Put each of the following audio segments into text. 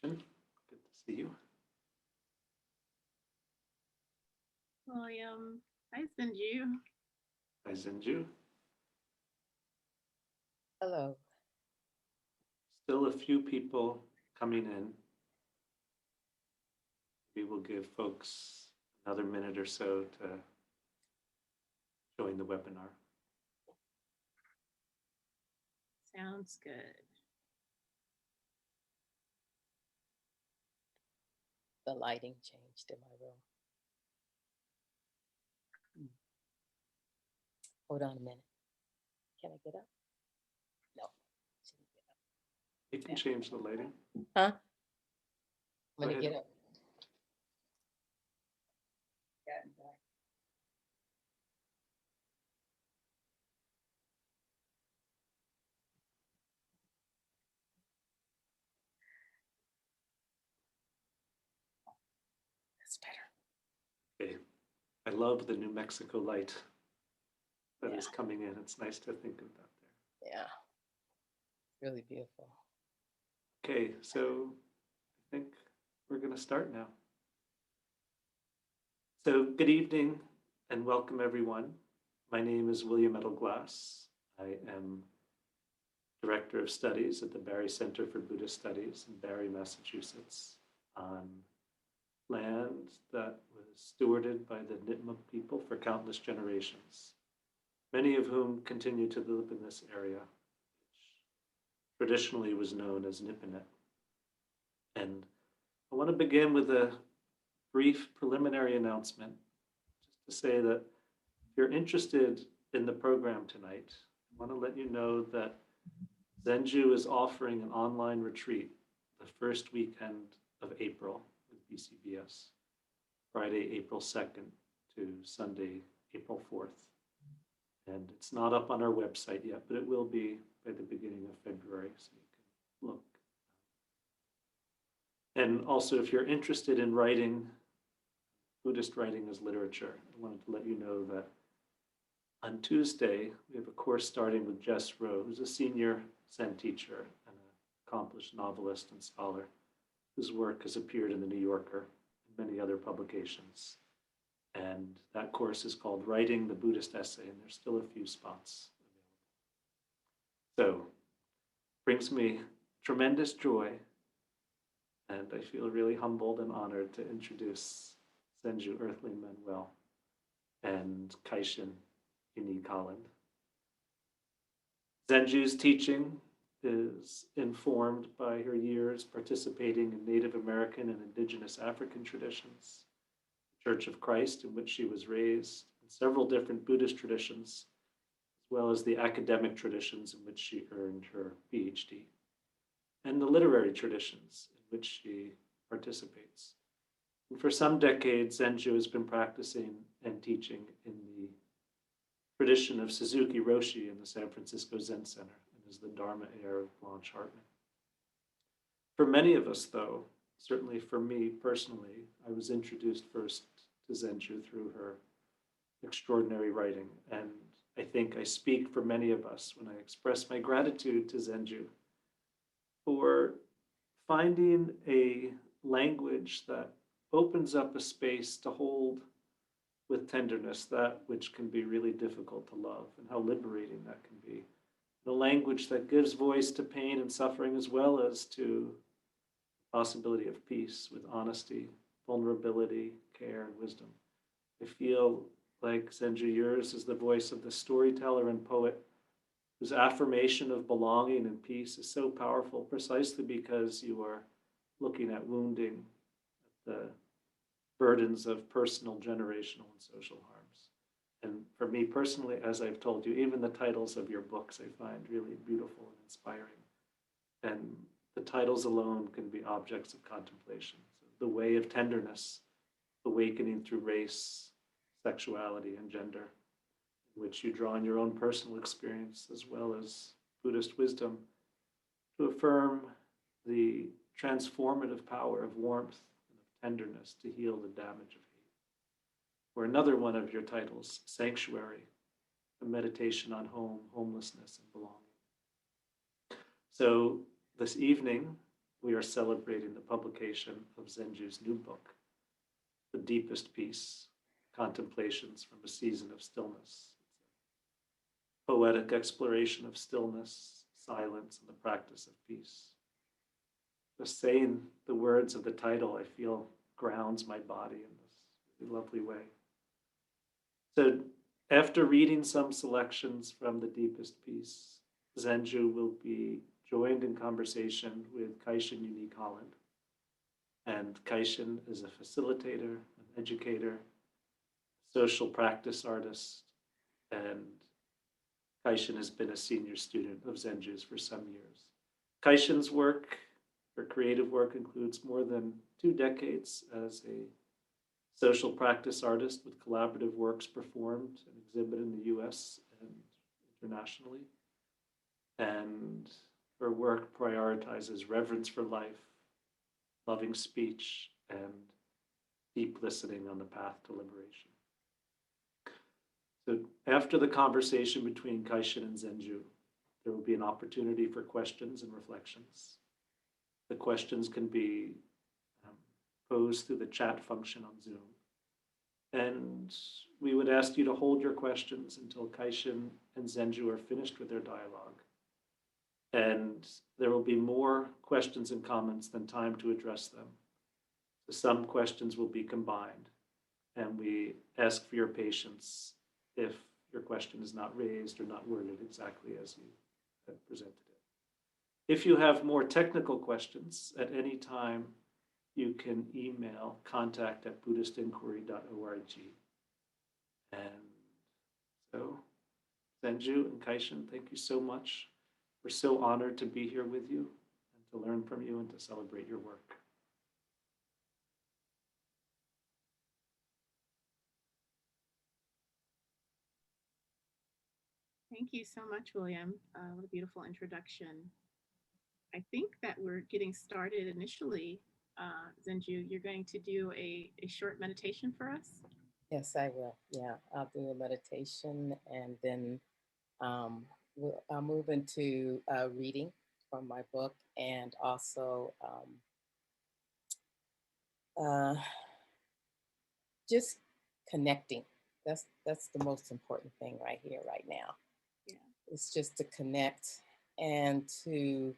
Kaishin, good to see you. William, hi Zenju. Hi, Zenju. Hello. Still a few people coming in. We will give folks another minute or so to join the webinar. Sounds good. The lighting changed in my room. Hold on a minute. Can I get up? No. Shouldn't get up. You can change the lighting. Huh? I'm Go gonna ahead. get up. Got it back. That's better. Okay. I love the New Mexico light that is Yeah. coming in. It's nice to think of that there. Yeah. Really beautiful. Okay, so I think we're going to start now. So, good evening and welcome, everyone. My name is William Edelglass. I am Director of Studies at the Barry Center for Buddhist Studies in Barry, Massachusetts, on land that was stewarded by the Nipmuc people for countless generations, many of whom continue to live in this area, which traditionally was known as Nipponet. And I want to begin with a brief preliminary announcement, just to say that if you're interested in the program tonight, I want to let you know that Zenju is offering an online retreat the first weekend of April with BCBS, Friday, April 2nd to Sunday, April 4th. And it's not up on our website yet, but it will be by the beginning of February, so you can look. And also, if you're interested in writing, Buddhist writing as literature, I wanted to let you know that on Tuesday, we have a course starting with Jess Rowe, who's a senior Zen teacher and an accomplished novelist and scholar, whose work has appeared in the New Yorker and many other publications. And that course is called Writing the Buddhist Essay, and there's still a few spots available. So, brings me tremendous joy, and I feel really humbled and honored to introduce Zenju Earthlyn Manuel and Kaishin Unique Holland. Zenju's teaching is informed by her years participating in Native American and Indigenous African traditions, the Church of Christ, in which she was raised, and several different Buddhist traditions, as well as the academic traditions in which she earned her PhD, and the literary traditions in which she participates. And for some decades, Zenju has been practicing and teaching in the tradition of Suzuki Roshi in the San Francisco Zen Center, and is the Dharma heir of Blanche Hartman. For many of us, though, certainly for me personally, I was introduced first to Zenju through her extraordinary writing, and I think I speak for many of us when I express my gratitude to Zenju for finding a language that opens up a space to hold with tenderness that which can be really difficult to love, and how liberating that can be. The language that gives voice to pain and suffering, as well as to the possibility of peace with honesty, vulnerability, care, and wisdom. I feel like Zenju, yours is the voice of the storyteller and poet whose affirmation of belonging and peace is so powerful precisely because you are looking at wounding, at the burdens of personal, generational, and social harms. And for me personally, as I've told you, even the titles of your books I find really beautiful and inspiring. And the titles alone can be objects of contemplation. So, The Way of Tenderness, Awakening Through Race, Sexuality, and Gender, in which you draw on your own personal experience as well as Buddhist wisdom to affirm the transformative power of warmth tenderness to heal the damage of hate. Or another one of your titles, Sanctuary, a meditation on home, homelessness, and belonging. So this evening, we are celebrating the publication of Zenju's new book, The Deepest Peace, Contemplations from a Season of Stillness. Poetic exploration of stillness, silence, and the practice of peace. Just saying the words of the title, I feel grounds my body in this really lovely way. So after reading some selections from The Deepest Peace, Zenju will be joined in conversation with Kaishin Unique Holland. And Kaishin is a facilitator, an educator, social practice artist, and Kaishin has been a senior student of Zenju's for some years. Kaishin's work, her creative work, includes more than 2 decades as a social practice artist with collaborative works performed and exhibited in the US and internationally. And her work prioritizes reverence for life, loving speech, and deep listening on the path to liberation. So after the conversation between Kaishin and Zenju, there will be an opportunity for questions and reflections. The questions can be posed through the chat function on Zoom. And we would ask you to hold your questions until Kaishin and Zenju are finished with their dialogue. And there will be more questions and comments than time to address them. So some questions will be combined, and we ask for your patience if your question is not raised or not worded exactly as you have presented it. If you have more technical questions at any time, you can email contact@buddhistinquiry.org. And so, Zenju and Kaishin, thank you so much. We're so honored to be here with you and to learn from you and to celebrate your work. Thank you so much, William. What a beautiful introduction. I think that we're getting started initially. Zenju, you're going to do a short meditation for us? Yes, I will. Yeah, I'll do a meditation, and then I'll move into reading from my book, and also just connecting. That's the most important thing right here, right now. Yeah. It's just to connect and to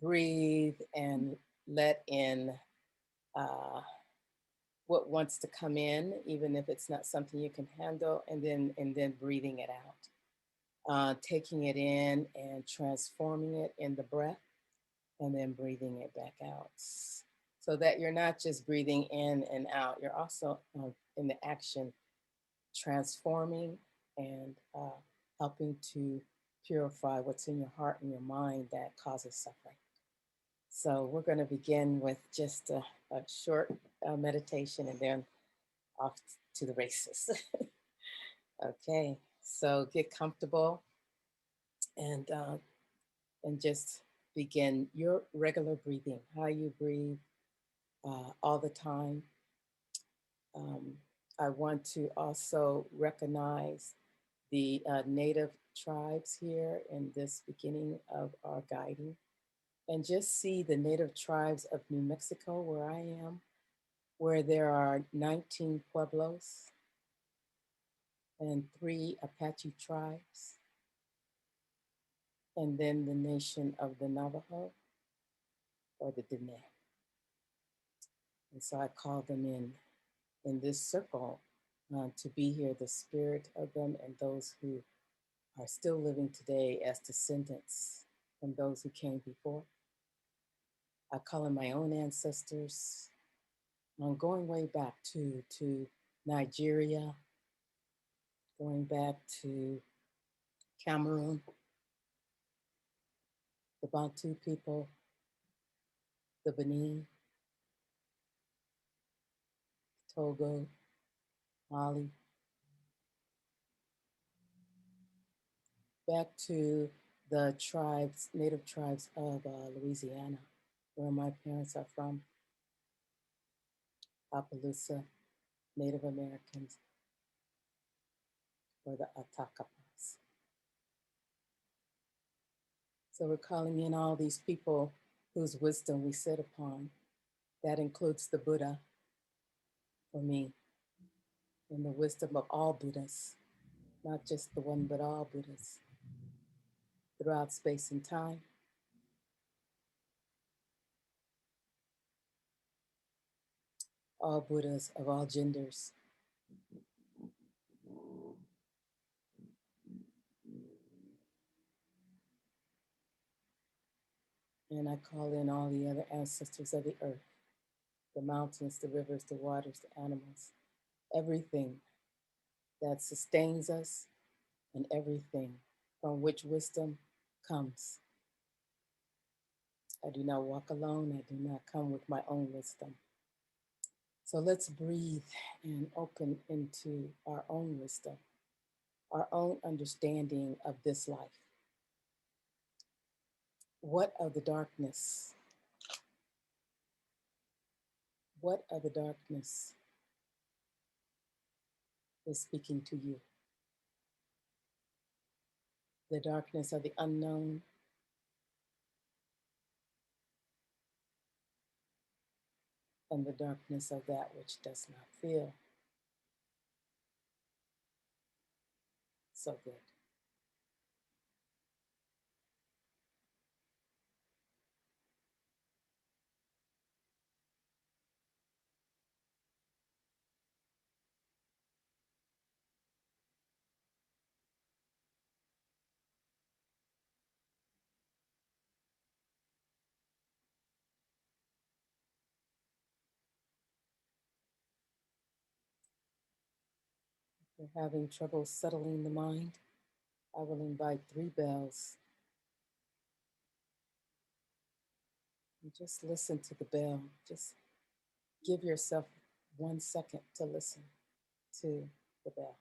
breathe and let in what wants to come in, even if it's not something you can handle, and then breathing it out, taking it in and transforming it in the breath, and then breathing it back out, so that you're not just breathing in and out, you're also in the action transforming and helping to purify what's in your heart and your mind that causes suffering. So we're going to begin with just a short meditation, and then off to the races. Okay, so get comfortable and just begin your regular breathing, how you breathe all the time. I want to also recognize the native tribes here in this beginning of our guiding, and just see the native tribes of New Mexico, where I am, where there are 19 pueblos and 3 Apache tribes, and then the nation of the Navajo, or the Dene. And so I call them in this circle to be here, the spirit of them and those who are still living today as descendants from those who came before. I call in my own ancestors. I'm going way back to Nigeria, going back to Cameroon, the Bantu people, the Benin, Togo, Mali, back to the tribes, native tribes of Louisiana, where my parents are from, Appaloosa, Native Americans, or the Atakapas. So we're calling in all these people whose wisdom we sit upon. That includes the Buddha for me, and the wisdom of all Buddhas, not just the one, but all Buddhas throughout space and time. All Buddhas of all genders. And I call in all the other ancestors of the earth, the mountains, the rivers, the waters, the animals, everything that sustains us and everything from which wisdom comes. I do not walk alone. I do not come with my own wisdom. So let's breathe and open into our own wisdom, our own understanding of this life. What of the darkness? What of the darkness is speaking to you? The darkness of the unknown, and the darkness of that which does not feel so good. If you're having trouble settling the mind, I will invite 3 bells. And just listen to the bell. Just give yourself 1 second to listen to the bell.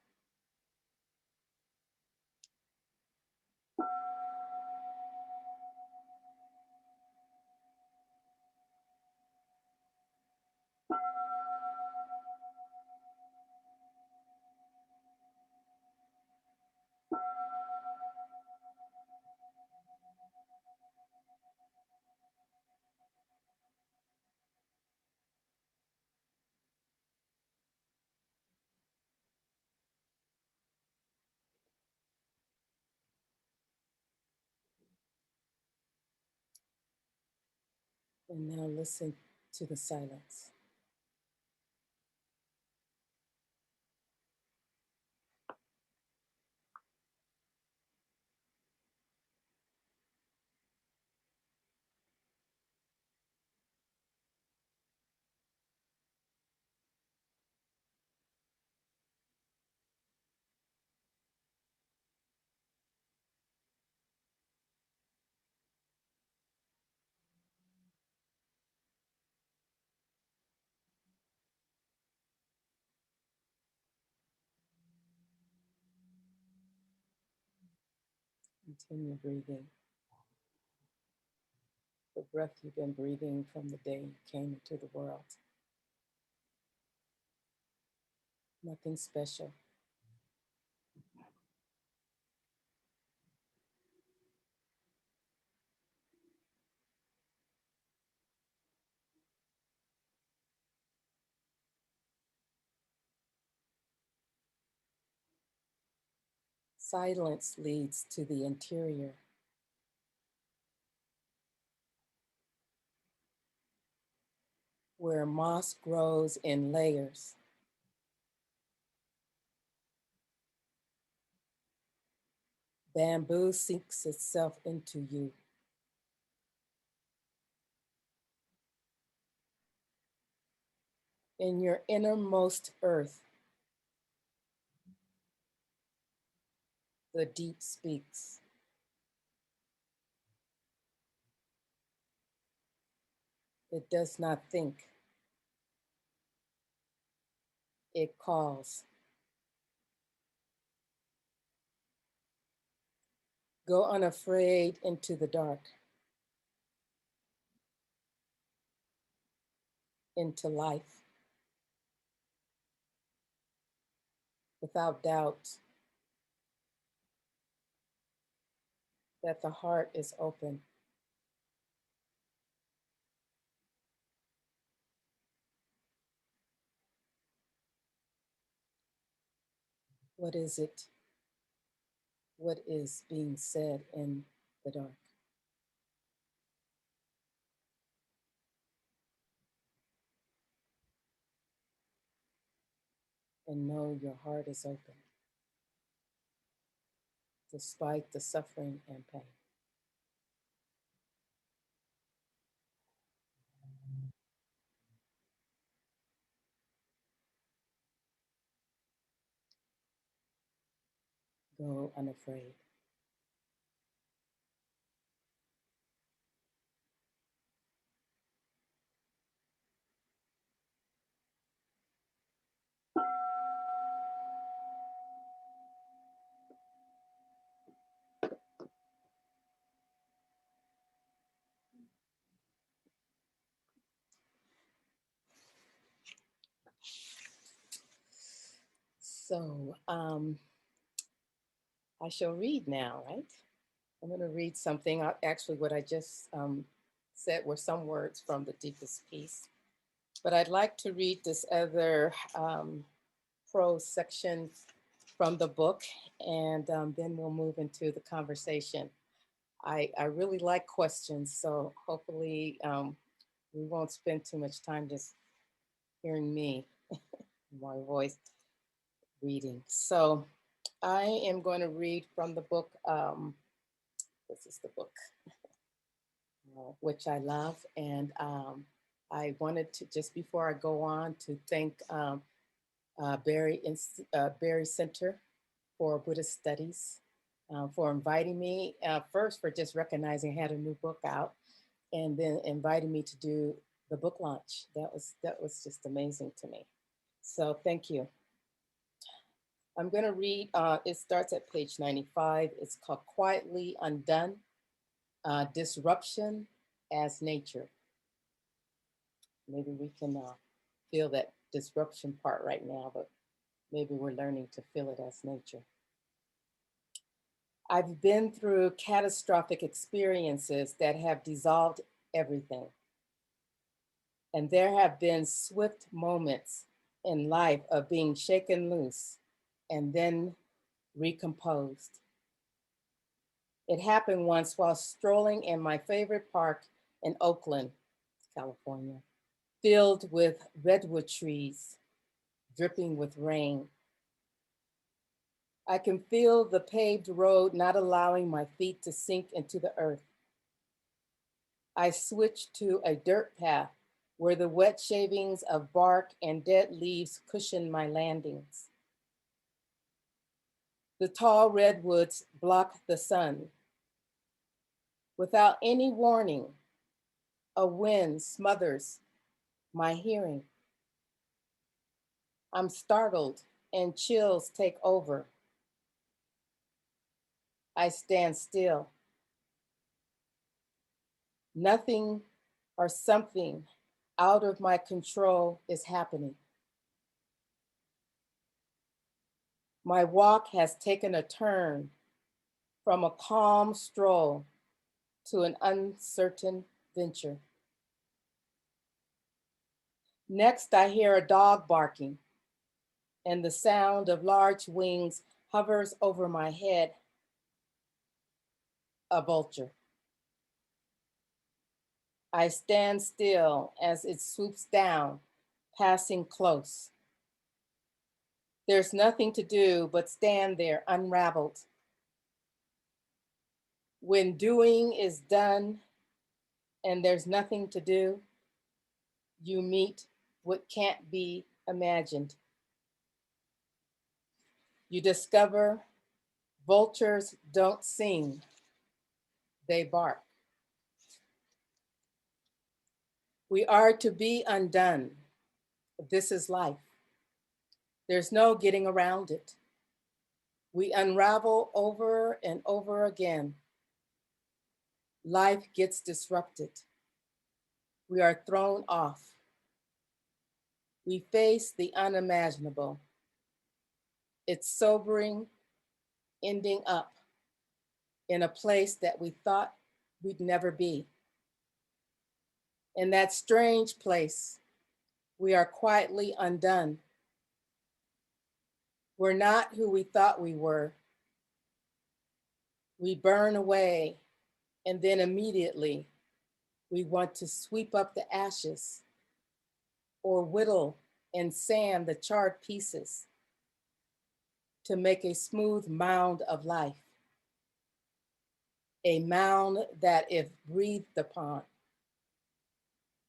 And now listen to the silence. Continue breathing. The breath you've been breathing from the day you came into the world. Nothing special. Silence leads to the interior, where moss grows in layers. Bamboo sinks itself into you. In your innermost earth, the deep speaks. It does not think. It calls. Go unafraid into the dark, into life, without doubt. that the heart is open. What is it? What is being said in the dark? And know your heart is open despite the suffering and pain. Go unafraid. So I shall read now, right? I'm going to read something. Actually, what I just said were some words from the deepest peace. But I'd like to read this other prose section from the book, and then we'll move into the conversation. I really like questions, so hopefully we won't spend too much time just hearing me, my voice reading. So I am going to read from the book. This is the book, which I love. And I wanted to, just before I go on, to thank Barry Center for Buddhist Studies for inviting me, first for just recognizing I had a new book out, and then inviting me to do the book launch. That was just amazing to me. So thank you. I'm going to read, it starts at page 95. It's called Quietly Undone, Disruption as Nature. Maybe we can feel that disruption part right now, but maybe we're learning to feel it as nature. I've been through catastrophic experiences that have dissolved everything. And there have been swift moments in life of being shaken loose and then recomposed. It happened once while strolling in my favorite park in Oakland, California, filled with redwood trees, dripping with rain. I can feel the paved road not allowing my feet to sink into the earth. I switched to a dirt path where the wet shavings of bark and dead leaves cushion my landings. The tall redwoods block the sun. Without any warning, a wind smothers my hearing. I'm startled and chills take over. I stand still. Nothing or something out of my control is happening. My walk has taken a turn from a calm stroll to an uncertain venture. Next, I hear a dog barking, and the sound of large wings hovers over my head. A vulture. I stand still as it swoops down, passing close. There's nothing to do but stand there unraveled. When doing is done and there's nothing to do, you meet what can't be imagined. You discover vultures don't sing, they bark. We are to be undone. This is life. There's no getting around it. We unravel over and over again. Life gets disrupted. We are thrown off. We face the unimaginable. It's sobering, ending up. in a place that we thought we'd never be. In that strange place, we are quietly undone. We're not who we thought we were. We burn away, and then immediately we want to sweep up the ashes or whittle and sand the charred pieces to make a smooth mound of life. A mound that, if breathed upon,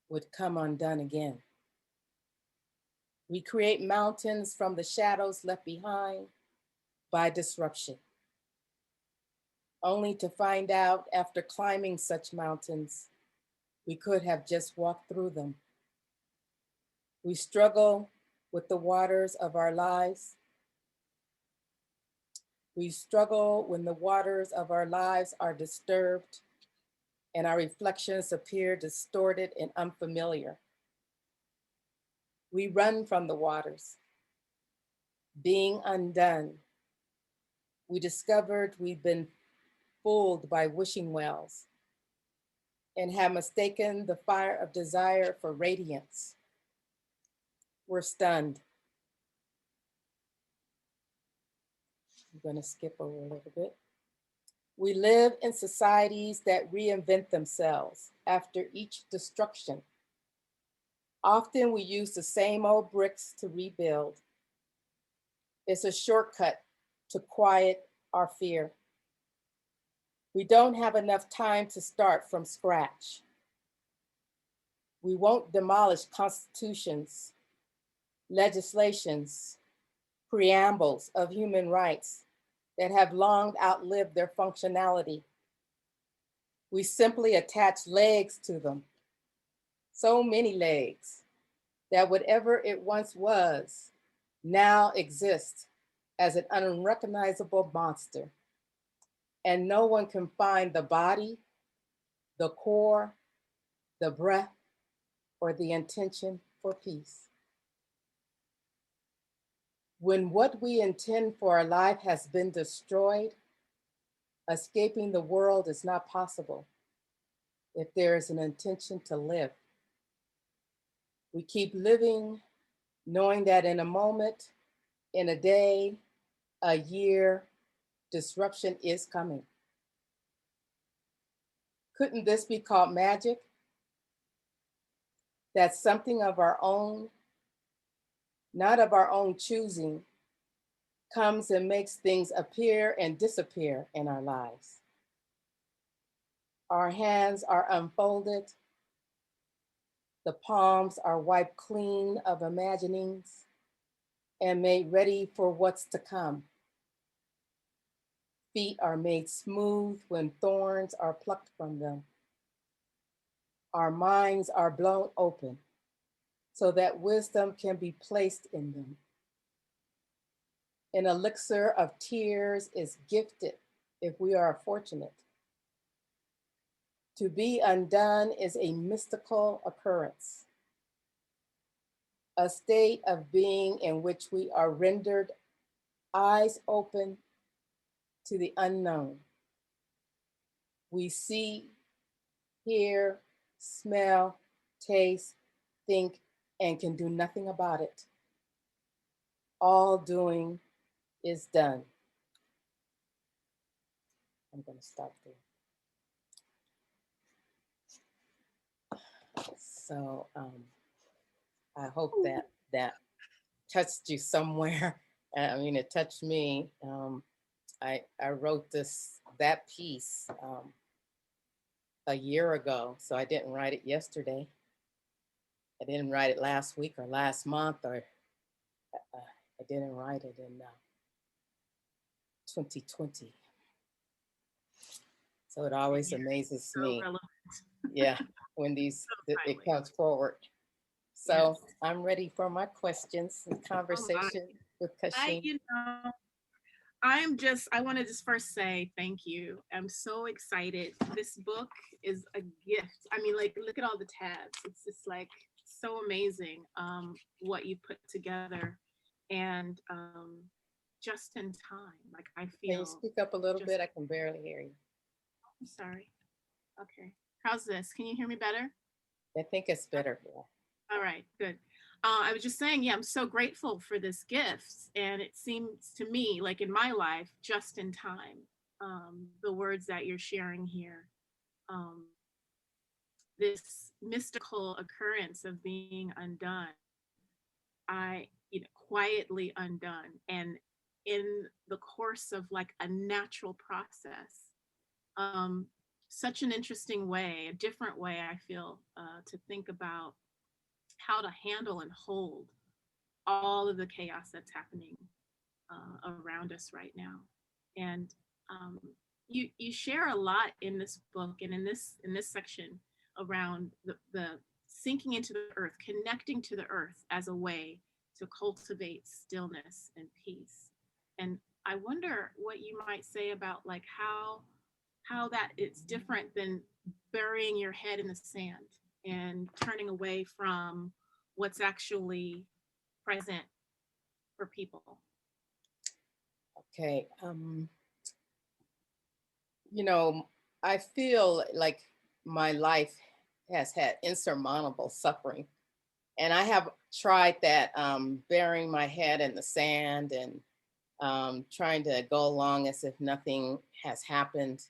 would come undone again. We create mountains from the shadows left behind by disruption, only to find out after climbing such mountains, we could have just walked through them. We struggle with the waters of our lives. We struggle when the waters of our lives are disturbed and our reflections appear distorted and unfamiliar. We run from the waters. Being undone, we discovered we'd been fooled by wishing wells and have mistaken the fire of desire for radiance. We're stunned. I'm gonna skip over a little bit. We live in societies that reinvent themselves after each destruction. Often we use the same old bricks to rebuild. It's a shortcut to quiet our fear. We don't have enough time to start from scratch. We won't demolish constitutions, legislations, preambles of human rights that have long outlived their functionality. We simply attach legs to them, so many legs, that whatever it once was now exists as an unrecognizable monster. And no one can find the body, the core, the breath, or the intention for peace. When what we intend for our life has been destroyed, escaping the world is not possible if there is an intention to live. We keep living, knowing that in a moment, in a day, a year, disruption is coming. Couldn't this be called magic? That something of our own, not of our own choosing, comes and makes things appear and disappear in our lives. Our hands are unfolded. The palms are wiped clean of imaginings and made ready for what's to come. Feet are made smooth when thorns are plucked from them. Our minds are blown open so that wisdom can be placed in them. An elixir of tears is gifted if we are fortunate. To be undone is a mystical occurrence, a state of being in which we are rendered eyes open to the unknown. We see, hear, smell, taste, think, and can do nothing about it. All doing is done. I'm going to stop there. So I hope that touched you somewhere. I mean, it touched me. I wrote that piece a year ago, so I didn't write it yesterday. I didn't write it last week or last month, or I didn't write it in 2020. So it always amazes me. Yeah, when it comes forward. So yes. I'm ready for my questions and conversation with Kaishin. I want to just first say thank you. I'm so excited. This book is a gift. I mean, like, look at all the tabs. It's just like so amazing what you put together, and just in time. Like, I feel. Can you speak up a little bit? I can barely hear you. I'm sorry. Okay. How's this? Can you hear me better? I think it's better. Yeah. All right, good. I was just saying, yeah, I'm so grateful for this gift. And it seems to me, like in my life, just in time, the words that you're sharing here, um, this mystical occurrence of being undone, quietly undone. And in the course of like a natural process, um, such an interesting way, a different way, I feel, to think about how to handle and hold all of the chaos that's happening around us right now. And um, you share a lot in this book and in this section around the sinking into the earth, connecting to the earth as a way to cultivate stillness and peace. And I wonder what you might say about like how that it's different than burying your head in the sand and turning away from what's actually present for people. Okay. You know, I feel like my life has had insurmountable suffering. And I have tried that, burying my head in the sand and trying to go along as if nothing has happened,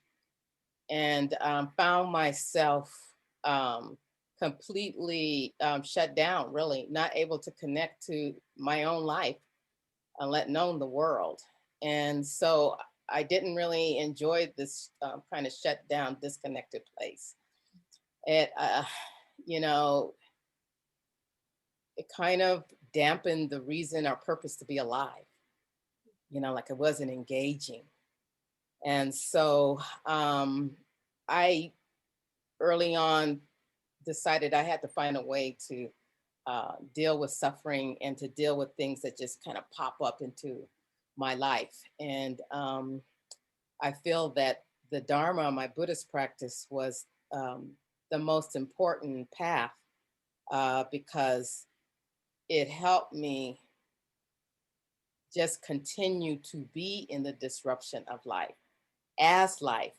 and found myself um, completely shut down, really, not able to connect to my own life, let alone the world. And so I didn't really enjoy this kind of shut down, disconnected place. It, you know, it kind of dampened the reason or purpose to be alive, like it wasn't engaging. And so I early on decided I had to find a way to deal with suffering and to deal with things that just kind of pop up into my life. And I feel that the Dharma, my Buddhist practice, was the most important path because it helped me just continue to be in the disruption of life as life.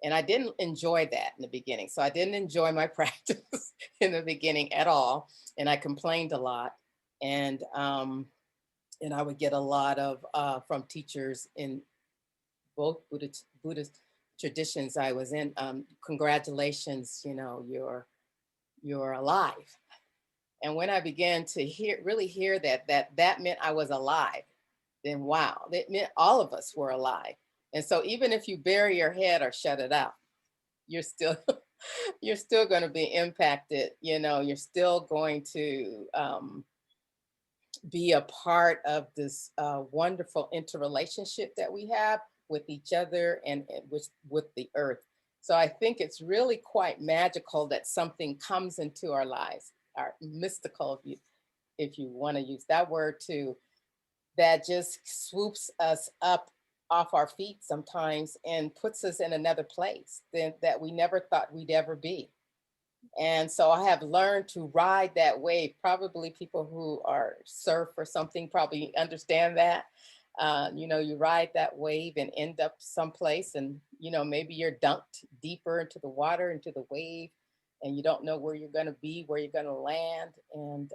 And I didn't enjoy that in the beginning. So I didn't enjoy my practice in the beginning at all. And I complained a lot. And I would get a lot of from teachers in both Buddhist traditions I was in. Congratulations, you're alive. And when I began to really hear that meant I was alive, then wow, it meant all of us were alive. And so even if you bury your head or shut it out, you're still you're still going to be impacted. You're still going to be a part of this wonderful interrelationship that we have with each other and with the earth. So I think it's really quite magical that something comes into our lives, our mystical, if you want to use that word too, that just swoops us up off our feet sometimes and puts us in another place that we never thought we'd ever be. And so I have learned to ride that wave. Probably people who are surf or something probably understand that. You ride that wave and end up someplace, and maybe you're dunked deeper into the water, into the wave, and you don't know where you're going to be, where you're going to land. And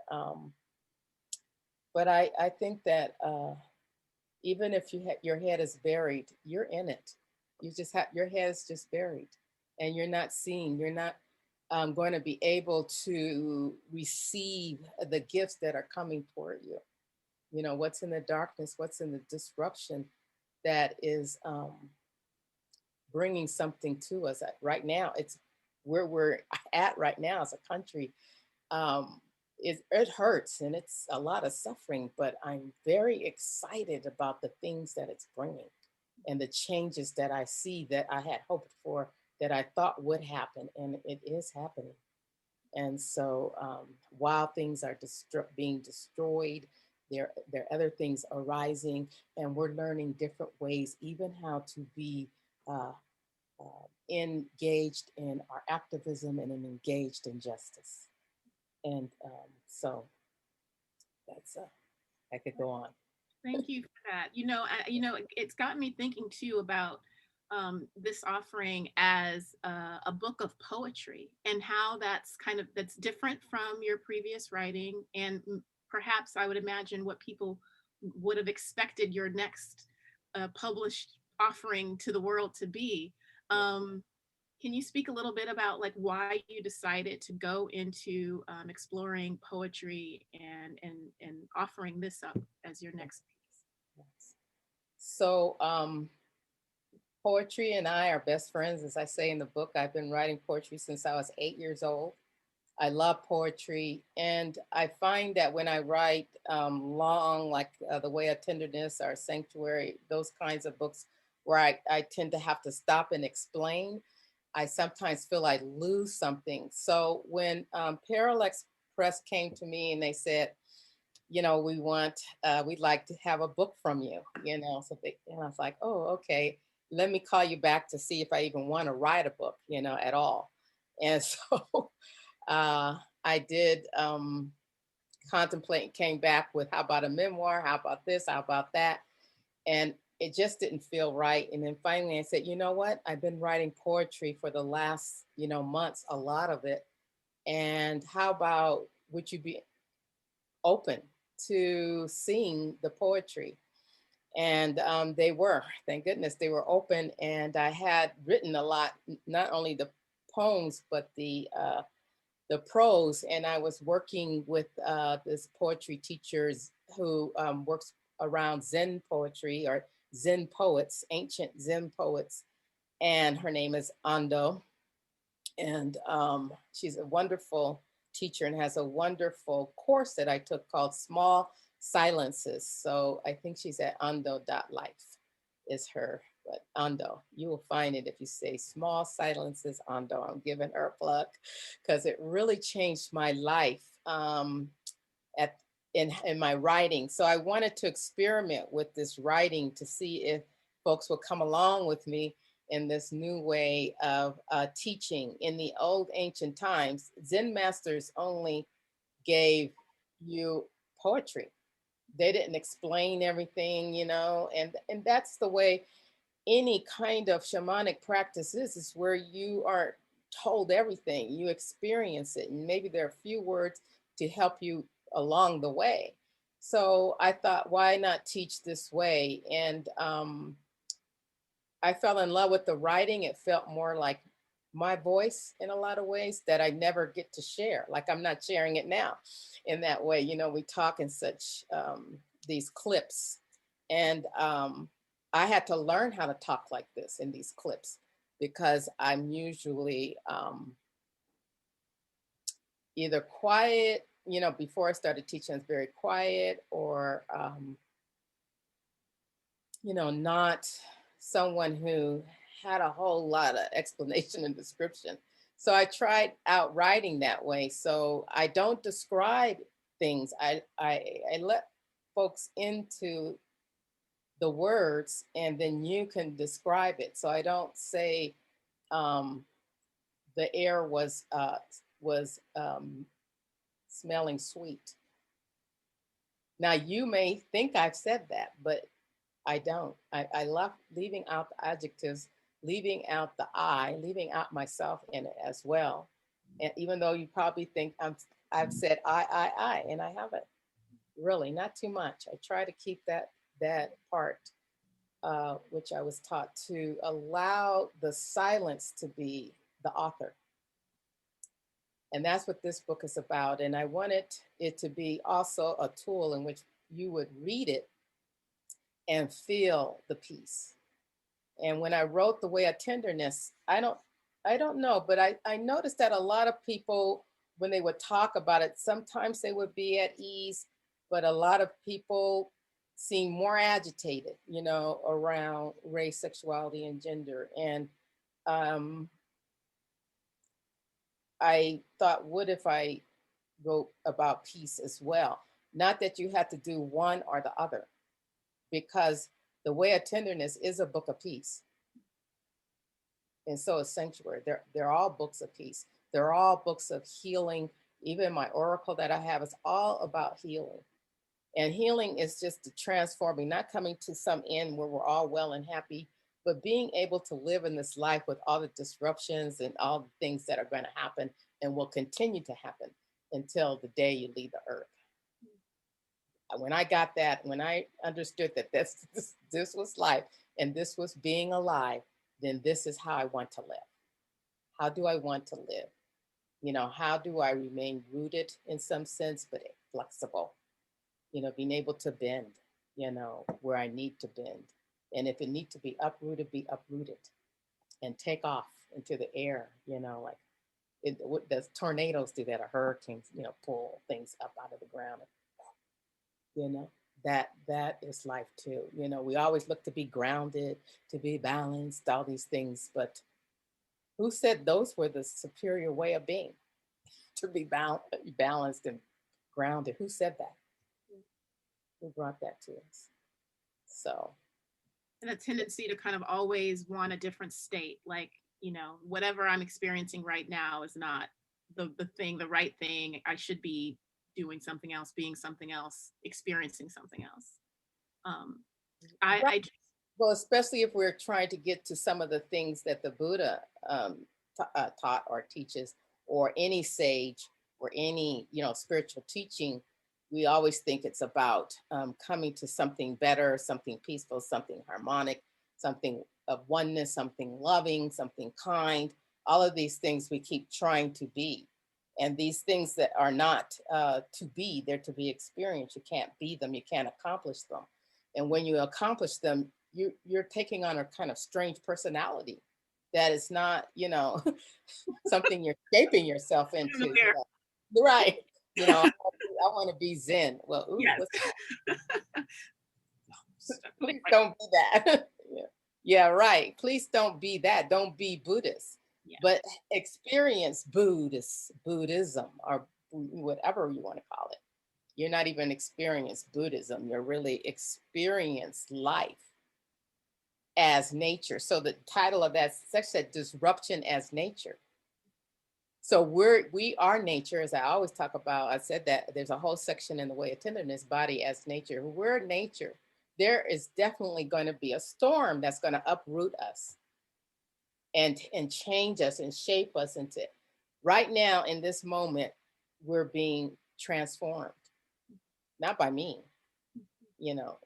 but I think that even if your head is buried, you're in it. You just have your head is just buried, and you're not seeing. You're not going to be able to receive the gifts that are coming toward you. What's in the darkness, what's in the disruption that is bringing something to us. Right now, it's where we're at right now as a country. It hurts and it's a lot of suffering, but I'm very excited about the things that it's bringing and the changes that I see that I had hoped for, that I thought would happen, and it is happening. And so while things are being destroyed, there are other things arising, and we're learning different ways, even how to be engaged in our activism and engaged in justice. And so that's I could go on. Thank you for that. It's gotten me thinking too about this offering as a book of poetry, and how that's different from your previous writing, and perhaps I would imagine what people would have expected your next published offering to the world to be. Um, can you speak a little bit about like why you decided to go into exploring poetry and offering this up as your next piece? So poetry and I are best friends. As I say in the book, I've been writing poetry since I was 8 years old. I love poetry. And I find that when I write long, like The Way of Tenderness or Sanctuary, those kinds of books where I tend to have to stop and explain, I sometimes feel I lose something. So when Parallax Press came to me and they said, you know, we'd like to have a book from you, you know, and I was like, oh, okay, let me call you back to see if I even want to write a book, you know, at all. And so I did contemplate and came back with, how about a memoir? How about this? How about that? And it just didn't feel right. And then finally I said, you know what? I've been writing poetry for the last, you know, months, a lot of it. And how about, would you be open to seeing the poetry? And they were, thank goodness, they were open. And I had written a lot, not only the poems, but the prose. And I was working with this poetry teacher who works around Zen poetry or Zen poets, ancient Zen poets. And her name is Ando. And she's a wonderful teacher and has a wonderful course that I took called Small Silences. So I think she's at ando.life is her, but Ando, you will find it if you say Small Silences Ando. I'm giving her a plug because it really changed my life in my writing. So I wanted to experiment with this writing to see if folks would come along with me in this new way of teaching. In the old ancient times, Zen masters only gave you poetry. They didn't explain everything, you know, and that's the way any kind of shamanic practice is where you aren't told everything. You experience it, and maybe there are a few words to help you along the way. So I thought, why not teach this way? And I fell in love with the writing. It felt more like my voice in a lot of ways that I never get to share. Like I'm not sharing it now in that way. You know, we talk in such these clips, and I had to learn how to talk like this in these clips because I'm usually either quiet, you know, before I started teaching, I was very quiet, or, you know, not someone who had a whole lot of explanation and description. So I tried out writing that way. So I don't describe things. I let folks into the words, and then you can describe it. So I don't say the air was smelling sweet. Now you may think I've said that, but I don't. I love leaving out the adjectives, leaving out the I, leaving out myself in it as well. And even though you probably think I've said I, and I haven't really, not too much. I try to keep that part, which I was taught to allow the silence to be the author. And that's what this book is about. And I wanted it to be also a tool in which you would read it and feel the peace. And when I wrote The Way of Tenderness, I don't know, but I noticed that a lot of people, when they would talk about it, sometimes they would be at ease, but a lot of people seem more agitated, you know, around race, sexuality, and gender. And I thought, what if I wrote about peace as well? Not that you have to do one or the other, because The Way of Tenderness is a book of peace. And so is Sanctuary. They're all books of peace. They're all books of healing. Even my oracle that I have is all about healing. And healing is just the transforming, not coming to some end where we're all well and happy but being able to live in this life with all the disruptions and all the things that are going to happen and will continue to happen until the day you leave the earth. When I got that, when I understood that this was life and this was being alive, then this is how I want to live. How do I want to live? You know, how do I remain rooted in some sense, but flexible? You know, being able to bend, you know, where I need to bend. And if it needs to be uprooted and take off into the air, you know, like the tornadoes do that, or hurricanes, you know, pull things up out of the ground. You know, that is life too. You know, we always look to be grounded, to be balanced, all these things, but who said those were the superior way of being? To be balanced and grounded. Who said that? Who brought that to us? So. And a tendency to kind of always want a different state. Like, you know, whatever I'm experiencing right now is not the right thing. I should be doing something else, being something else, experiencing something else. Well, especially if we're trying to get to some of the things that the Buddha taught or teaches, or any sage or any, you know, spiritual teaching, we always think it's about coming to something better, something peaceful, something harmonic, something of oneness, something loving, something kind. All of these things we keep trying to be. And these things that are not to be, they're to be experienced. You can't be them, you can't accomplish them. And when you accomplish them, you're taking on a kind of strange personality that is not, you know, something you're shaping yourself into. You know? Right. You know, I want to be Zen. Well, ooh, yes. Please don't be that. Yeah, right. Please don't be that. Don't be Buddhist. Yeah. But experience Buddhism, or whatever you want to call it. You're not even experience Buddhism. You're really experience life as nature. So the title of that section said Disruption as Nature. So we are nature, as I always talk about. I said that there's a whole section in The Way of Tenderness, Body as Nature. We're nature. There is definitely going to be a storm that's going to uproot us and change us and shape us into. Right now, in this moment, we're being transformed. Not by me, you know,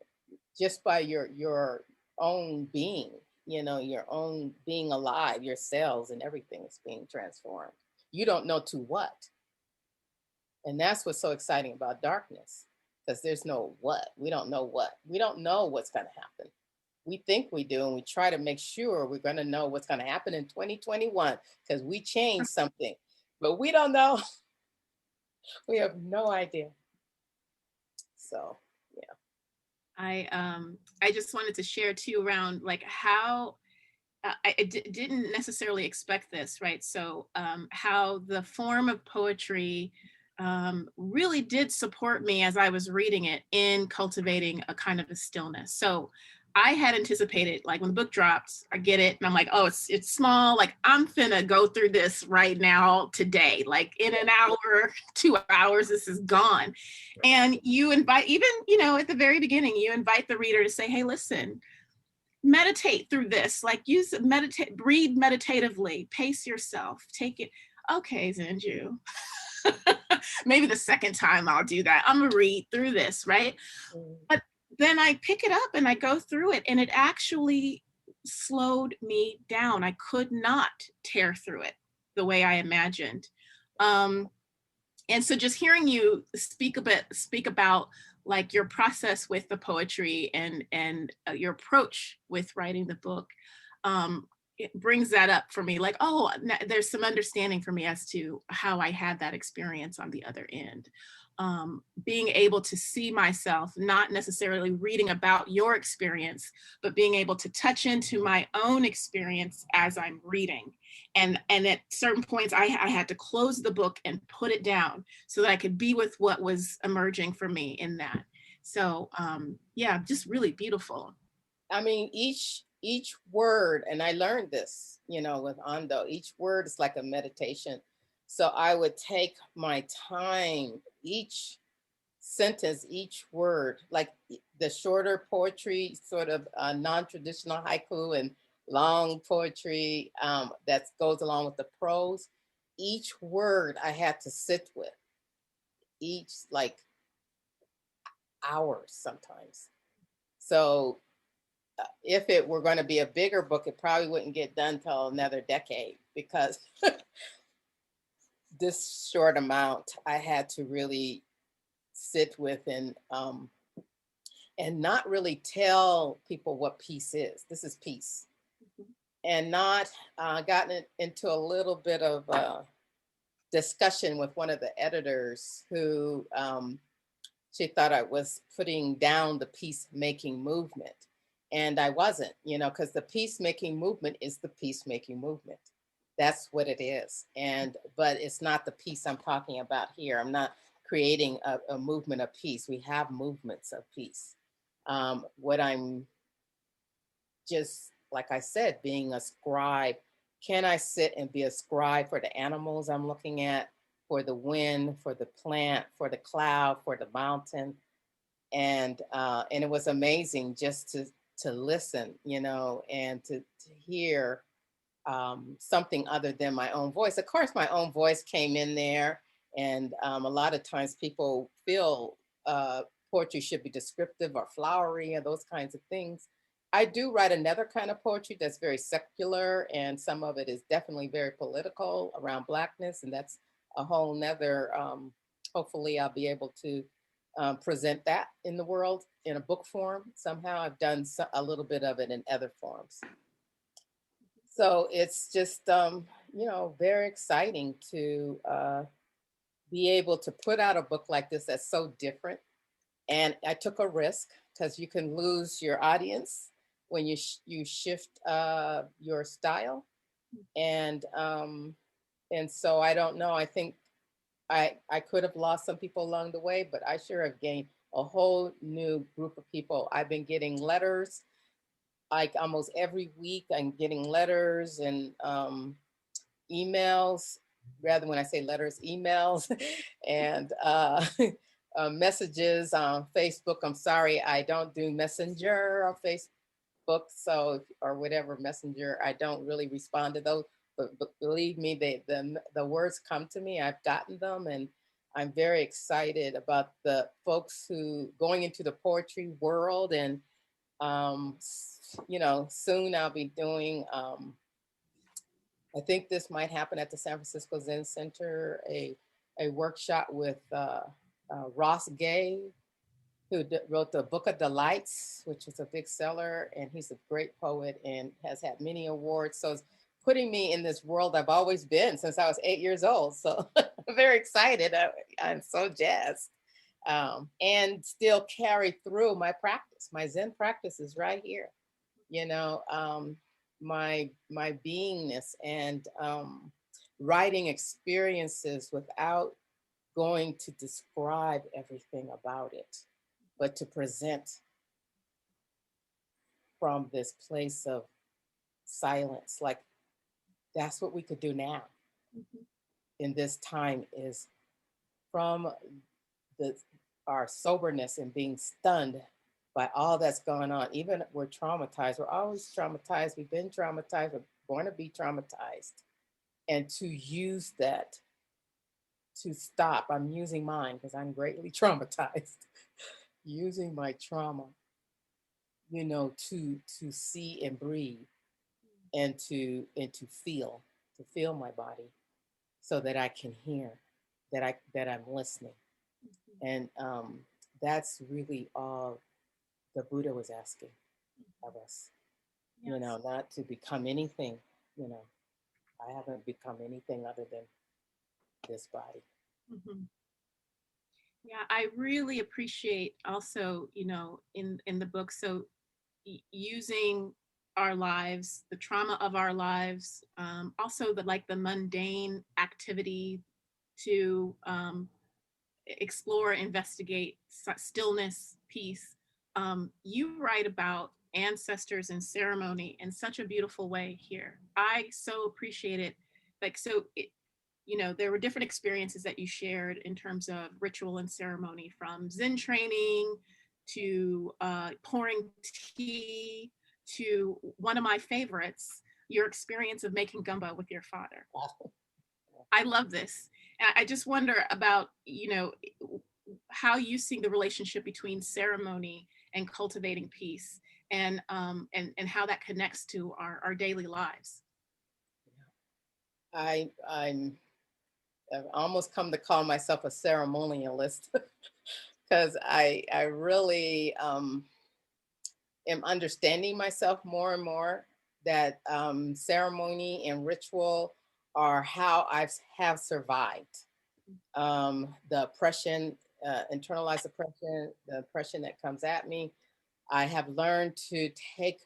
just by your own being, you know, your own being alive, your cells and everything is being transformed. You don't know to what. And that's what's so exciting about darkness, because there's no what. We don't know what. We don't know what's going to happen. We think we do, and we try to make sure we're going to know what's going to happen in 2021 because we changed something, but we don't know. We have no idea. So, yeah. I just wanted to share too around like how I didn't necessarily expect this, right? So how the form of poetry really did support me as I was reading it in cultivating a kind of a stillness. So I had anticipated, like when the book drops, I get it, and I'm like, oh, it's small. Like I'm finna go through this right now today. Like in an hour, 2 hours, this is gone. And you invite, even, you know, at the very beginning, you invite the reader to say, hey, listen, meditate through this. Like meditate, breathe meditatively, pace yourself, take it. Okay, Zenju. Maybe the second time I'll do that. I'm gonna read through this, right? But then I pick it up and I go through it, and it actually slowed me down. I could not tear through it the way I imagined. And so just hearing you speak about like your process with the poetry and your approach with writing the book, it brings that up for me. Like, oh, there's some understanding for me as to how I had that experience on the other end. Being able to see myself, not necessarily reading about your experience, but being able to touch into my own experience as I'm reading. And at certain points, I had to close the book and put it down so that I could be with what was emerging for me in that. So yeah, just really beautiful. I mean, each word, and I learned this, you know, with Ando, each word is like a meditation. So I would take my time, each sentence, each word, like the shorter poetry, sort of non-traditional haiku and long poetry that goes along with the prose. Each word I had to sit with, each like hours sometimes. So if it were going to be a bigger book, it probably wouldn't get done till another decade, because this short amount I had to really sit with and not really tell people what peace is. This is peace. And not gotten into a little bit of discussion with one of the editors who she thought I was putting down the peacemaking movement. And I wasn't, because the peacemaking movement is the peacemaking movement. That's what it is. But it's not the peace I'm talking about here. I'm not creating a movement of peace. We have movements of peace. What I'm just, like I said, being a scribe. Can I sit and be a scribe for the animals I'm looking at, for the wind, for the plant, for the cloud, for the mountain? And it was amazing just to listen, and to hear something other than my own voice. Of course, my own voice came in there, and a lot of times people feel poetry should be descriptive or flowery or those kinds of things. I do write another kind of poetry that's very secular, and some of it is definitely very political around Blackness, and that's a whole nother, hopefully I'll be able to present that in the world in a book form. Somehow I've done a little bit of it in other forms. So it's just, very exciting to be able to put out a book like this that's so different. And I took a risk, because you can lose your audience when you shift your style. And so I don't know. I think I could have lost some people along the way, but I sure have gained a whole new group of people. I've been getting letters like almost every week. I'm getting letters and emails, rather when I say letters, emails, and messages on Facebook. I'm sorry, I don't do Messenger on Facebook, or whatever Messenger. I don't really respond to those. But believe me, the words come to me. I've gotten them, and I'm very excited about the folks who going into the poetry world. And soon I'll be doing. I think this might happen at the San Francisco Zen Center, a workshop with Ross Gay, who wrote the Book of Delights, which is a big seller, and he's a great poet and has had many awards. So it's putting me in this world I've always been since I was 8 years old. So I'm very excited. I'm so jazzed. And still carry through my practice. My Zen practice is right here. My beingness, and writing experiences without going to describe everything about it, but to present from this place of silence. Like, that's what we could do now in this time, is from our soberness and being stunned by all that's going on. Even we're traumatized. We're always traumatized. We've been traumatized. We're going to be traumatized. And to use that to stop. I'm using mine because I'm greatly traumatized. Using my trauma, to see and breathe, and to feel my body, so that I can hear, that I'm listening. And that's really all the Buddha was asking of us. Yes. Not to become anything. I haven't become anything other than this body. Yeah, I really appreciate also, in the book, so using our lives, the trauma of our lives, also the mundane activity to explore, investigate stillness, peace. You write about ancestors and ceremony in such a beautiful way here. I so appreciate it. There were different experiences that you shared in terms of ritual and ceremony, from Zen training to pouring tea to one of my favorites, your experience of making gumbo with your father. I love this. I just wonder about, how you see the relationship between ceremony and cultivating peace, and how that connects to our daily lives. I've almost come to call myself a ceremonialist because I really am understanding myself more and more that ceremony and ritual are how I have survived the oppression, internalized oppression, the oppression that comes at me. I have learned to take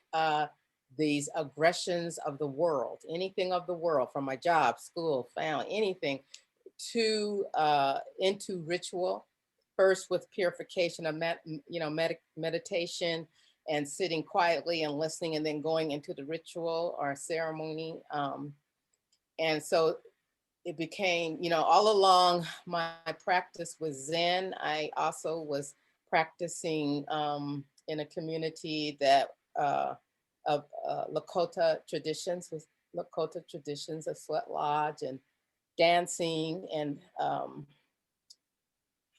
these aggressions of the world, anything of the world, from my job, school, family, anything, to into ritual. First with purification of meditation and sitting quietly and listening, and then going into the ritual or ceremony. And so it became, all along my practice was Zen. I also was practicing in a community that of Lakota traditions, with Lakota traditions of sweat lodge and dancing and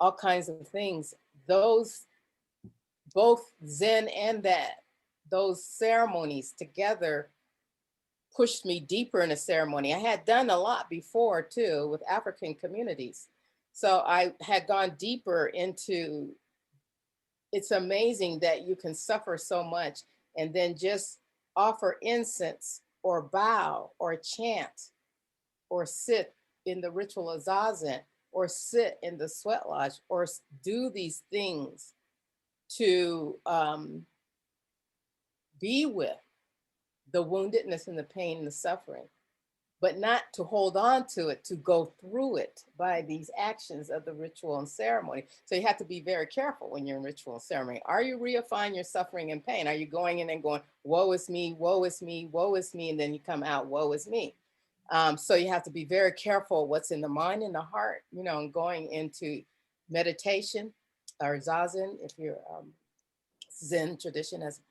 all kinds of things. Those, both Zen and those ceremonies together pushed me deeper in a ceremony. I had done a lot before too with African communities. So I had gone deeper into, it's amazing that you can suffer so much and then just offer incense or bow or chant or sit in the ritual of zazen or sit in the sweat lodge or do these things to be with the woundedness and the pain and the suffering, but not to hold on to it, to go through it by these actions of the ritual and ceremony. So you have to be very careful when you're in ritual and ceremony. Are you reifying your suffering and pain? Are you going in and going, woe is me, woe is me, woe is me, and then you come out, woe is me? So you have to be very careful what's in the mind and the heart, and going into meditation or zazen, if you're Zen tradition, as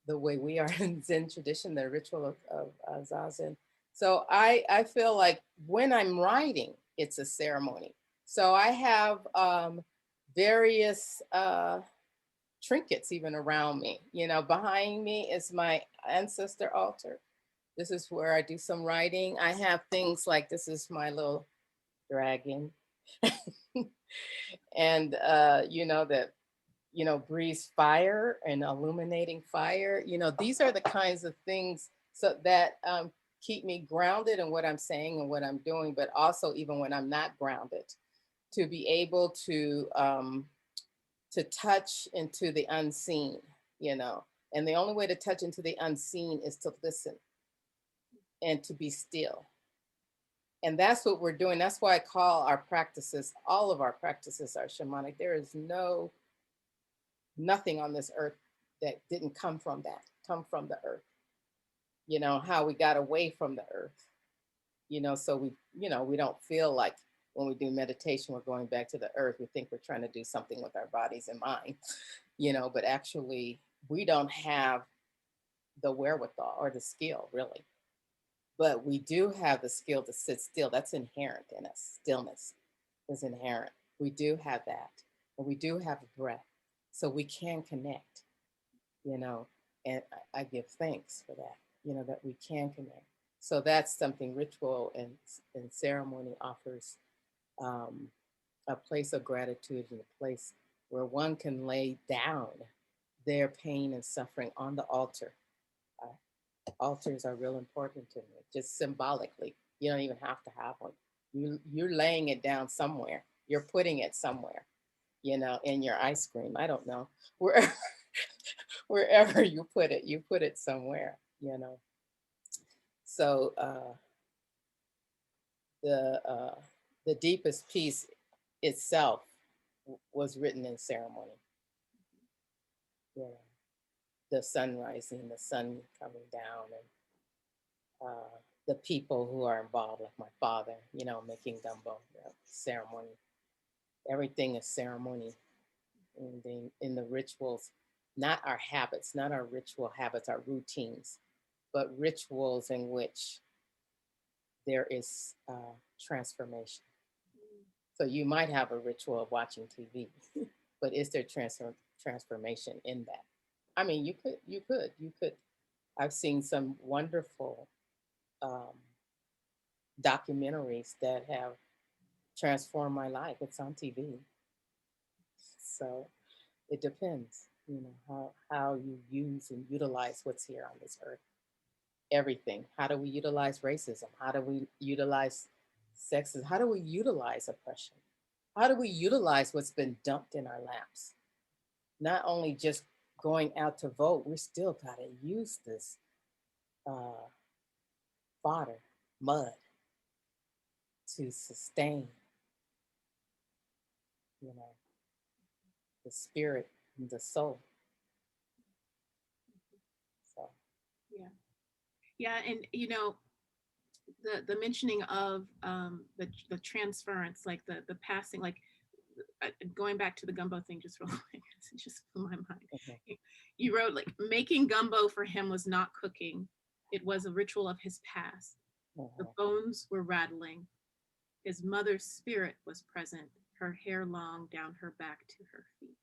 the way we are in Zen tradition, the ritual of zazen. So I feel like when I'm writing, it's a ceremony. So I have various trinkets even around me. Behind me is my ancestor altar. This is where I do some writing. I have things like, this is my little dragon. And, that, breathes fire and illuminating fire. These are the kinds of things so that keep me grounded in what I'm saying and what I'm doing, but also even when I'm not grounded, to be able to touch into the unseen, and the only way to touch into the unseen is to listen and to be still. And that's what we're doing. That's why I call our practices, all of our practices are shamanic. There is nothing on this earth that didn't come from the earth. How we got away from the earth, so we don't feel like when we do meditation, we're going back to the earth. We think we're trying to do something with our bodies and mind, but actually we don't have the wherewithal or the skill really. But we do have the skill to sit still. That's inherent in us. Stillness is inherent. We do have that. And we do have a breath. So we can connect, and I give thanks for that, that we can connect. So that's something ritual and ceremony offers, a place of gratitude and a place where one can lay down their pain and suffering on the altar. Altars are real important to me, just symbolically. You don't even have to have one. You're laying it down somewhere. You're putting it somewhere, in your ice cream. I don't know. Wherever you put it somewhere, So the deepest peace itself was written in ceremony. The sun rising, the sun coming down, and the people who are involved, like my father, making gumbo, ceremony. Everything is ceremony in the rituals. not our habits, not our ritual habits, our routines, but rituals in which there is transformation. So you might have a ritual of watching TV, but is there transformation in that? I mean, you could. I've seen some wonderful um, documentaries that have transformed my life. It's on TV. So it depends, how you use and utilize what's here on this earth. Everything. How do we utilize racism? How do we utilize sexism? How do we utilize oppression? How do we utilize what's been dumped in our laps? Not only just going out to vote, we still got to use this fodder, mud, to sustain, the spirit and the soul. So, yeah, and the mentioning of the transference, like the passing, like going back to the gumbo thing just real quick, it just blew my mind. okay. You wrote like making gumbo for him was not cooking; it was a ritual of his past. The bones were rattling. His mother's spirit was present, her hair long down her back to her feet.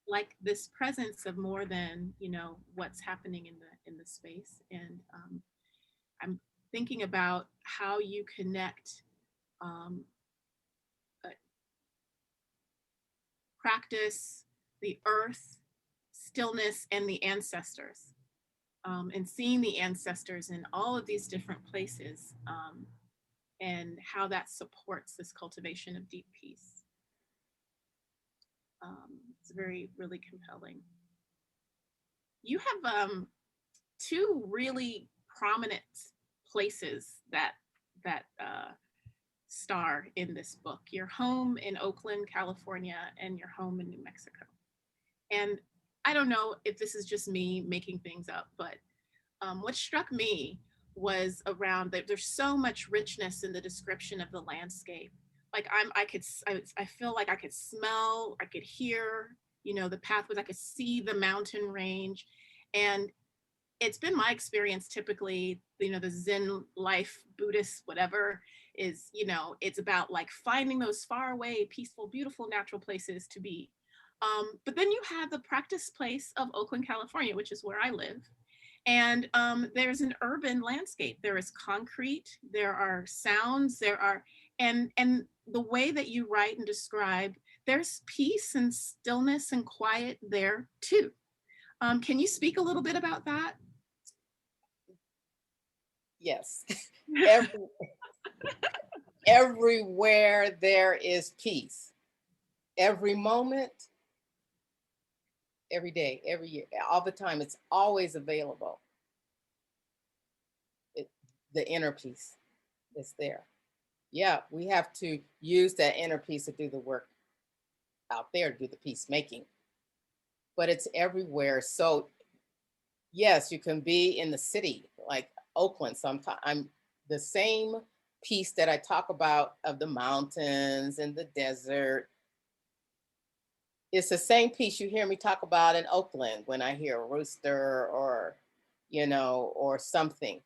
Like this presence of more than what's happening in the space. And I'm thinking about how you connect practice, the earth, stillness, and the ancestors, and seeing the ancestors in all of these different places, and how that supports this cultivation of deep peace. It's very, really compelling. You have two really prominent places that star in this book: your home in Oakland, California, and your home in New Mexico. And I don't know if this is just me making things up, but what struck me was around that there's so much richness in the description of the landscape. Like I feel like I could smell, I could hear, the pathways, I could see the mountain range. And it's been my experience typically, the Zen life, Buddhist, whatever, is, it's about like finding those far away, peaceful, beautiful, natural places to be. But then you have the practice place of Oakland, California, which is where I live. And there's an urban landscape. There is concrete, there are sounds, and the way that you write and describe, there's peace and stillness and quiet there too. Can you speak a little bit about that? Yes. Everywhere there is peace. Every moment, every day, every year, all the time, it's always available. The inner peace is there. Yeah, we have to use that inner peace to do the work out there, to do the peacemaking. But it's everywhere. So yes, you can be in the city, like Oakland. Sometimes I'm the same peace that I talk about of the mountains and the desert. It's the same peace you hear me talk about in Oakland when I hear a rooster or, or something,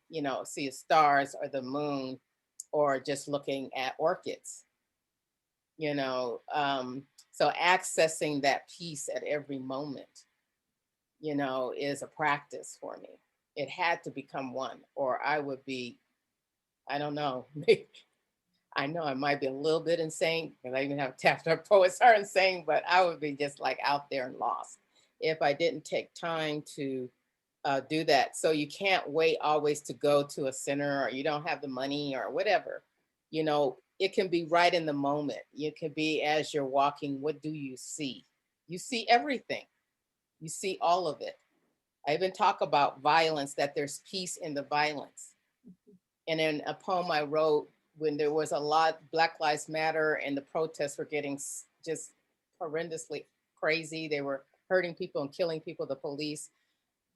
see the stars or the moon or just looking at orchids, so accessing that peace at every moment, is a practice for me. It had to become one, or I would be, I don't know, I know I might be a little bit insane because I even have chapter poets are insane, but I would be just like out there and lost if I didn't take time to do that. So you can't wait always to go to a center, or you don't have the money or whatever. It can be right in the moment. It can be as you're walking. What do you see? You see everything. You see all of it. I even talk about violence, that there's peace in the violence. And in a poem I wrote when there was a lot, Black Lives Matter, and the protests were getting just horrendously crazy. They were hurting people and killing people, the police,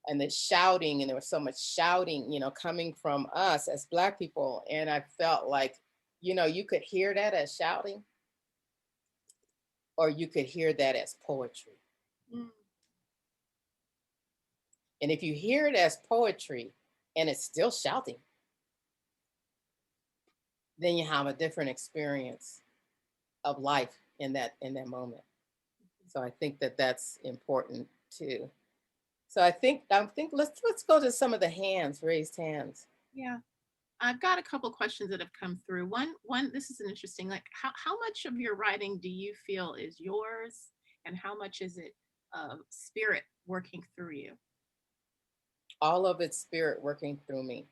and the shouting, and there was so much shouting, coming from us as Black people. And I felt like, you could hear that as shouting, or you could hear that as poetry. And if you hear it as poetry and it's still shouting, then you have a different experience of life in that moment. So I think that that's important too. So I think let's go to some of the raised hands. Yeah. I've got a couple questions that have come through. One, this is an interesting, like how much of your writing do you feel is yours and how much is it spirit working through you? All of it's spirit working through me.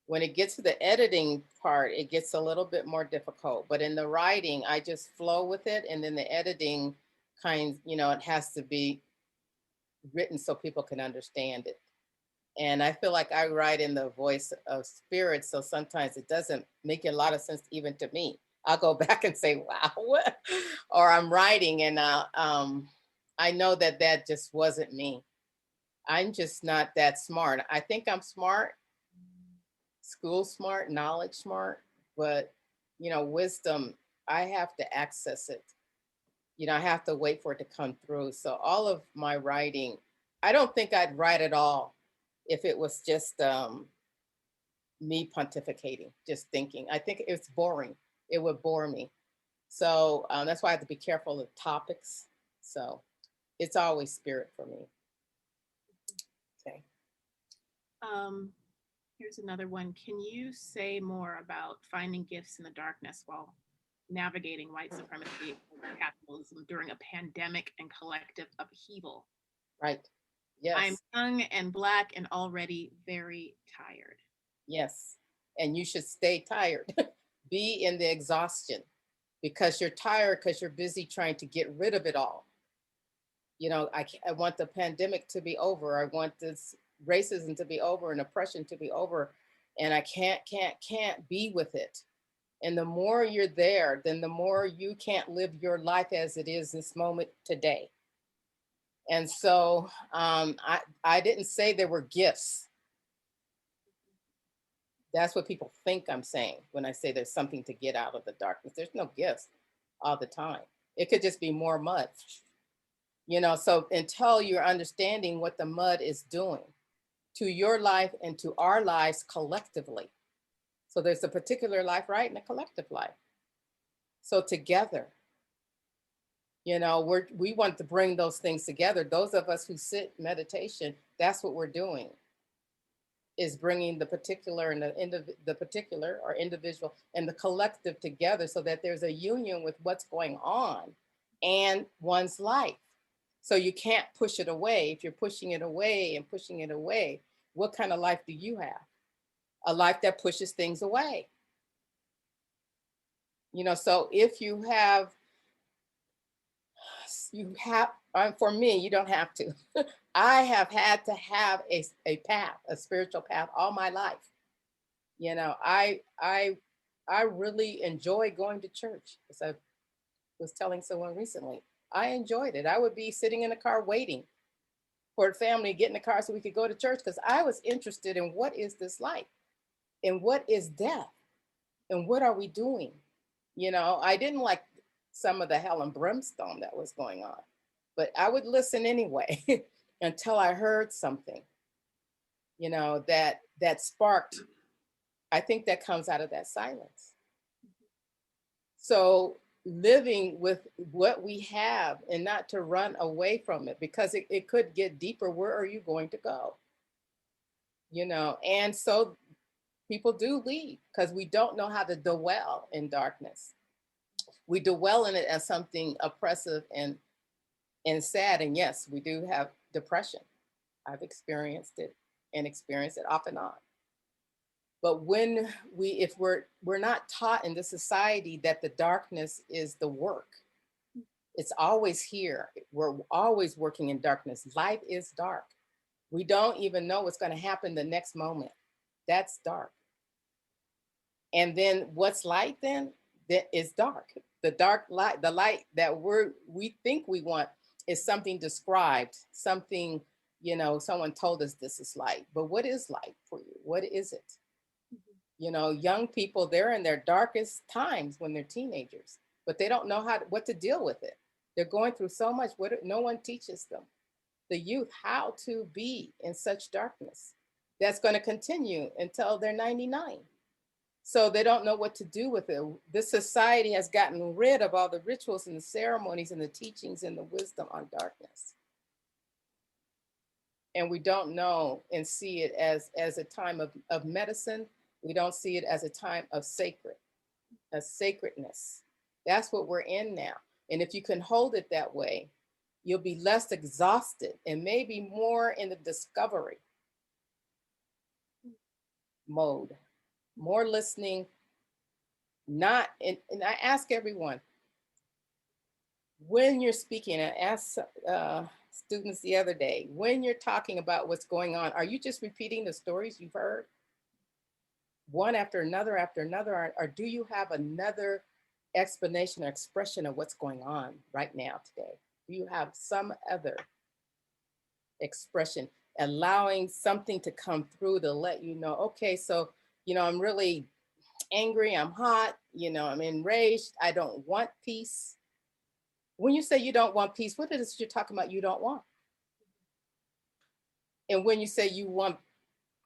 When it gets to the editing part, it gets a little bit more difficult. But in the writing, I just flow with it. And then the editing it has to be written so people can understand it. And I feel like I write in the voice of spirit. So sometimes it doesn't make a lot of sense even to me. I'll go back and say, wow, what? Or I'm writing and I know that just wasn't me. I'm just not that smart. I think I'm smart, school smart, knowledge smart, but wisdom, I have to access it. I have to wait for it to come through. So all of my writing, I don't think I'd write at all if it was just me pontificating, just thinking. I think it's boring. It would bore me. So that's why I have to be careful of topics. So it's always spirit for me. Okay. Here's another one. Can you say more about finding gifts in the darkness while navigating white supremacy and capitalism during a pandemic and collective upheaval? Right. Yes. I'm young and Black and already very tired. Yes. And you should stay tired. Be in the exhaustion because you're tired because you're busy trying to get rid of it all. I want the pandemic to be over. I want this racism to be over and oppression to be over. And I can't be with it. And the more you're there, then the more you can't live your life as it is this moment today. And so I didn't say there were gifts. That's what people think I'm saying when I say there's something to get out of the darkness. There's no gifts all the time. It could just be more mud. So until you're understanding what the mud is doing to your life and to our lives collectively. So there's a particular life, right? And a collective life. So together, we want to bring those things together. Those of us who sit meditation, that's what we're doing, is bringing the particular and the particular or individual and the collective together so that there's a union with what's going on and one's life. So you can't push it away. If you're pushing it away, what kind of life do you have? A life that pushes things away. So if you have, for me, you don't have to. I have had to have a path, a spiritual path all my life. I really enjoy going to church. As I was telling someone recently, I enjoyed it. I would be sitting in the car waiting for the family to get in the car so we could go to church because I was interested in what is this life and what is death and what are we doing? I didn't like some of the hell and brimstone that was going on, but I would listen anyway until I heard something, that sparked. I think that comes out of that silence. So living with what we have and not to run away from it because it could get deeper. Where are you going to go? And so people do leave because we don't know how to dwell in darkness. We dwell in it as something oppressive and sad. And yes, we do have depression. I've experienced it and experienced it off and on. But if we're not taught in this society that the darkness is the work, it's always here. We're always working in darkness. Life is dark. We don't even know what's going to happen the next moment. That's dark. And then what's light then? That is dark. The dark light, the light that we think we want is something described, something, someone told us this is light. But what is light for you? What is it? Young people, they're in their darkest times when they're teenagers, but they don't know what to deal with it. They're going through so much. No one teaches them. the youth how to be in such darkness that's going to continue until they're 99. So they don't know what to do with it. This society has gotten rid of all the rituals and the ceremonies and the teachings and the wisdom on darkness. And we don't know and see it as a time of medicine. We don't see it as a time of sacredness. That's what we're in now. And if you can hold it that way, you'll be less exhausted and maybe more in the discovery mode, more listening, not, and I ask everyone, when you're speaking, I asked students the other day, when you're talking about what's going on, are you just repeating the stories you've heard? One after another, or do you have another explanation or expression of what's going on right now today? Do you have some other expression, allowing something to come through to let you know, okay, so, I'm really angry, I'm hot, I'm enraged, I don't want peace. When you say you don't want peace, what is it you're talking about you don't want? And when you say you want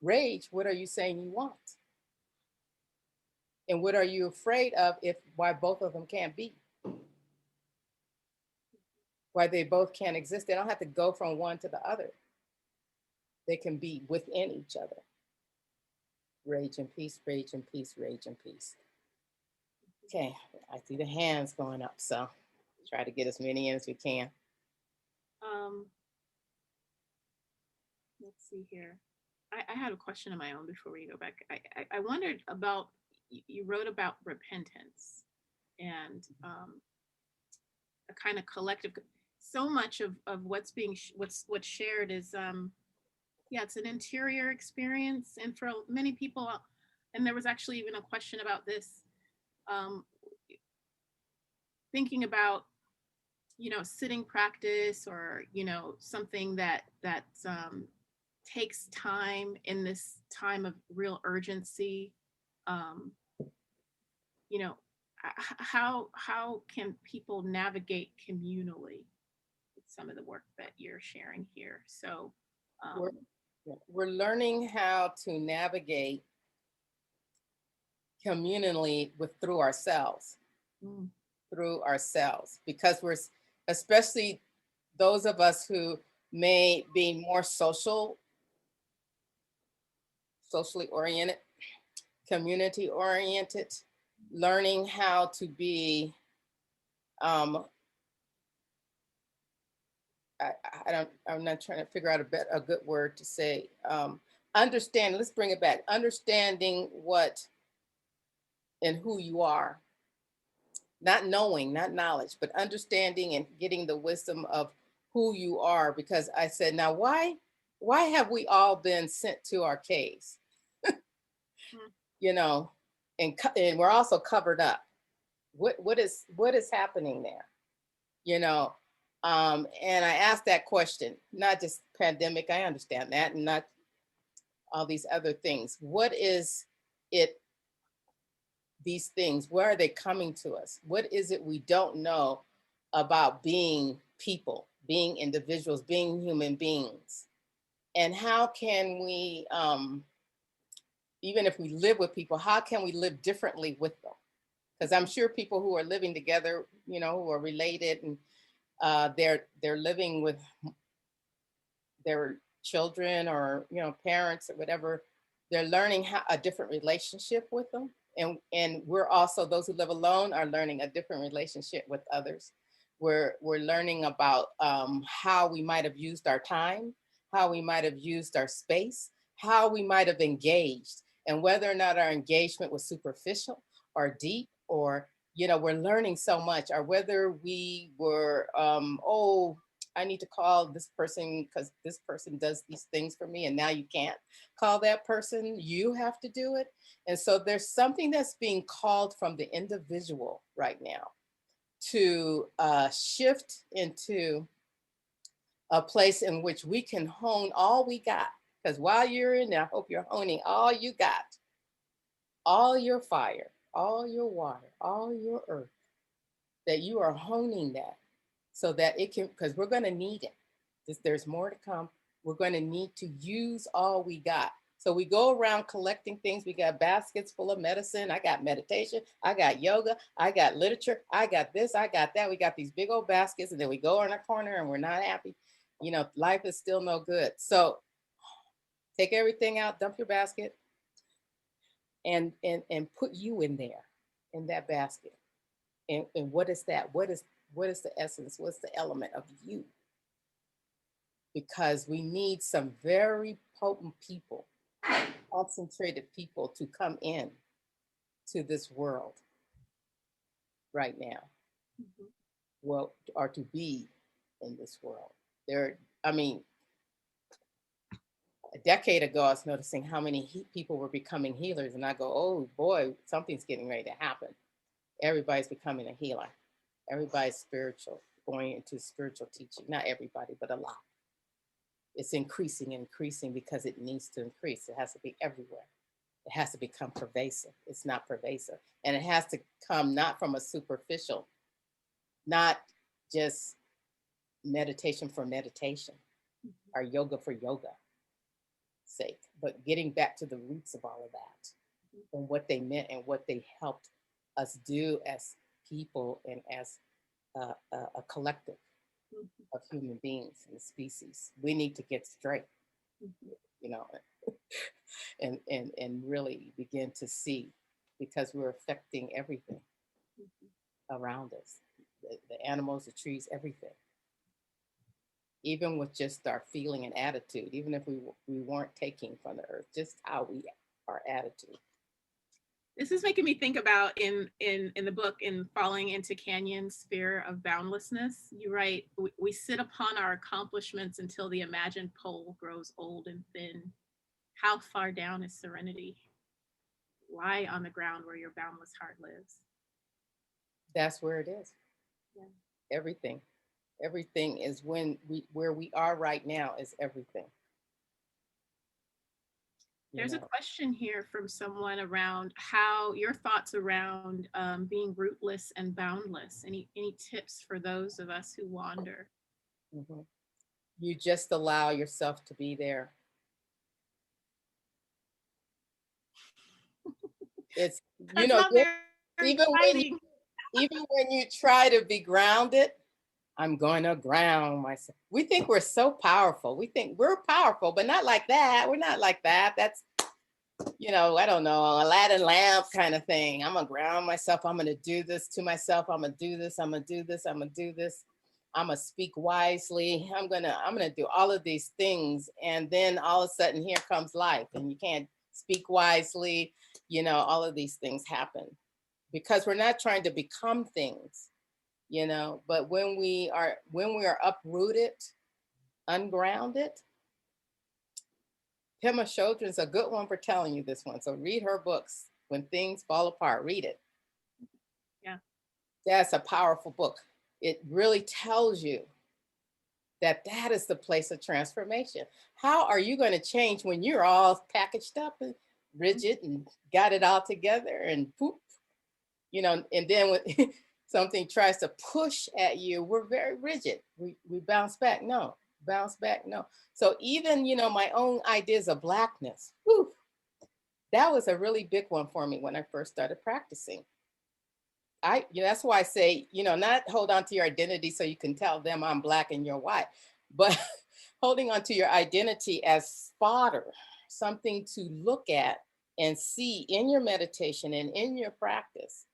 rage, what are you saying you want? And what are you afraid of why both of them can't be? Why they both can't exist? They don't have to go from one to the other. They can be within each other. Rage and peace, rage and peace, rage and peace. Okay, I see the hands going up, so try to get as many in as we can. Let's see here. I had a question of my own before we go back. I wondered about, you wrote about repentance and a kind of collective, so much of what's being, what's shared is, it's an interior experience. And for many people, and there was actually even a question about this, thinking about, sitting practice or, something that takes time in this time of real urgency. How can people navigate communally with some of the work that you're sharing here? So we're learning how to navigate communally through ourselves. Through ourselves, because we're, especially those of us who may be more socially oriented, community oriented, learning how to be, I'm not trying to figure out a good word to say, understand, let's bring it back, understanding what and who you are. Not knowing, not knowledge, but understanding and getting the wisdom of who you are. Because I said, now why have we all been sent to our caves? And we're also covered up. What is happening there? And I asked that question, not just pandemic, I understand that, and not all these other things. What is it? These things, where are they coming to us? What is it we don't know about being people, being individuals, being human beings? And how can we, even if we live with people, how can we live differently with them? Because I'm sure people who are living together, who are related, and they're living with their children or parents or whatever, they're learning a different relationship with them. And we're also, those who live alone are learning a different relationship with others. We're learning about how we might have used our time, how we might have used our space, how we might have engaged, and whether or not our engagement was superficial or deep, or, we're learning so much, or whether we were, I need to call this person because this person does these things for me, and now you can't call that person, you have to do it. And so there's something that's being called from the individual right now to shift into a place in which we can hone all we got. Because while you're in there, I hope you're honing all you got, all your fire, all your water, all your earth, that you are honing that so that it can, because we're going to need it. There's more to come. We're going to need to use all we got. So we go around collecting things. We got baskets full of medicine. I got meditation. I got yoga. I got literature. I got this. I got that. We got these big old baskets, and then we go in a corner and we're not happy. You know, life is still no good. So take everything out, dump your basket, and put you in there, in that basket. And what is that? What is the essence? What's the element of you? Because we need some very potent people, concentrated people to come in to this world right now. Mm-hmm. Well, or to be in this world. A decade ago, I was noticing how many people were becoming healers, and I go, oh boy, something's getting ready to happen. Everybody's becoming a healer. Everybody's spiritual, going into spiritual teaching. Not everybody, but a lot. It's increasing because it needs to increase. It has to be everywhere. It has to become pervasive. It's not pervasive. And it has to come not from a superficial, not just meditation for meditation, or yoga for yoga sake, but getting back to the roots of all of that and what they meant and what they helped us do as people and as a collective of human beings and species. We need to get straight, you know, and really begin to see, because we're affecting everything around us, the animals, the trees, everything. Even with just our feeling and attitude, even if we weren't taking from the earth, just how our attitude. This is making me think about in the book, in Falling into Canyon's Sphere of Boundlessness, you write, we sit upon our accomplishments until the imagined pole grows old and thin. How far down is serenity? Lie on the ground where your boundless heart lives. That's where it is. Yeah. Everything is where we are right now is everything. There's a question here from someone around how your thoughts around being rootless and boundless. Any tips for those of us who wander? Mm-hmm. You just allow yourself to be there. It's, you know, even when you try to be grounded, I'm going to ground myself. We think we're so powerful. We think we're powerful, but not like that. We're not like that. That's, you know, I don't know, Aladdin lamp kind of thing. I'm going to ground myself. I'm going to do this to myself. I'm going to do this. I'm going to do this. I'm going to do this. I'm going to speak wisely. I'm going to do all of these things. And then all of a sudden here comes life and you can't speak wisely. You know, all of these things happen because we're not trying to become things, you know, but when we are uprooted, ungrounded, Pema Chodron's a good one for telling you this one. So read her books, When Things Fall Apart, read it. Yeah. That's a powerful book. It really tells you that is the place of transformation. How are you going to change when you're all packaged up and rigid and got it all together and poop, you know, and then when something tries to push at you, we're very rigid. We bounce back. No. Bounce back. No. So even, you know, my own ideas of Blackness, whew, that was a really big one for me when I first started practicing. That's why I say, you know, not hold on to your identity so you can tell them I'm Black and you're white, but holding on to your identity as fodder, something to look at and see in your meditation and in your practice.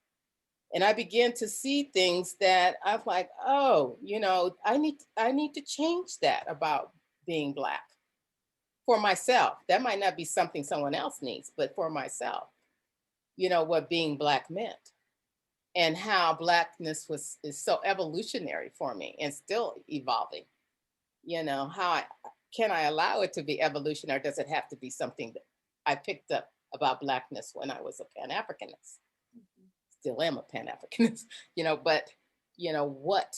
And I began to see things that I'm like, oh, you know, I need to change that about being Black for myself. That might not be something someone else needs, but for myself, you know, what being Black meant and how Blackness is so evolutionary for me and still evolving. You know, can I allow it to be evolution, or does it have to be something that I picked up about Blackness when I was a Pan-Africanist? Still am a Pan-Africanist, you know, but, you know, what